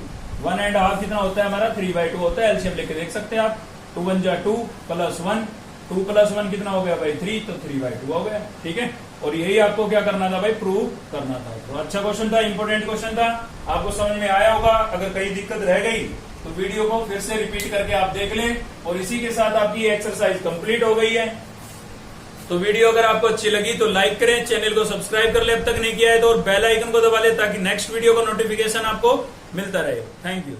1 एंड हाफ कितना होता है हमारा, 3/2 होता है। एलसीएम लेके देख सकते हैं आप, 2 1 जा 2 प्लस 1, 2 प्लस 1 कितना हो गया भाई, 3, तो 3/2 हो गया। ठीक है, और यही आपको क्या करना था भाई, प्रूव करना था। तो अच्छा क्वेश्चन था, इंपोर्टेंट क्वेश्चन था, आपको समझ में आया होगा। अगर कहीं दिक्कत रह गई तो वीडियो को फिर से रिपीट करके आप देख लें। और इसी के साथ आपकी एक्सरसाइज कंप्लीट हो गई है। तो वीडियो अगर आपको अच्छी लगी तो लाइक करें, चैनल को सब्सक्राइब कर ले अब तक नहीं किया है तो, और बेल आइकन को दबा ले ताकि नेक्स्ट वीडियो का नोटिफिकेशन आपको मिलता रहे। Thank you.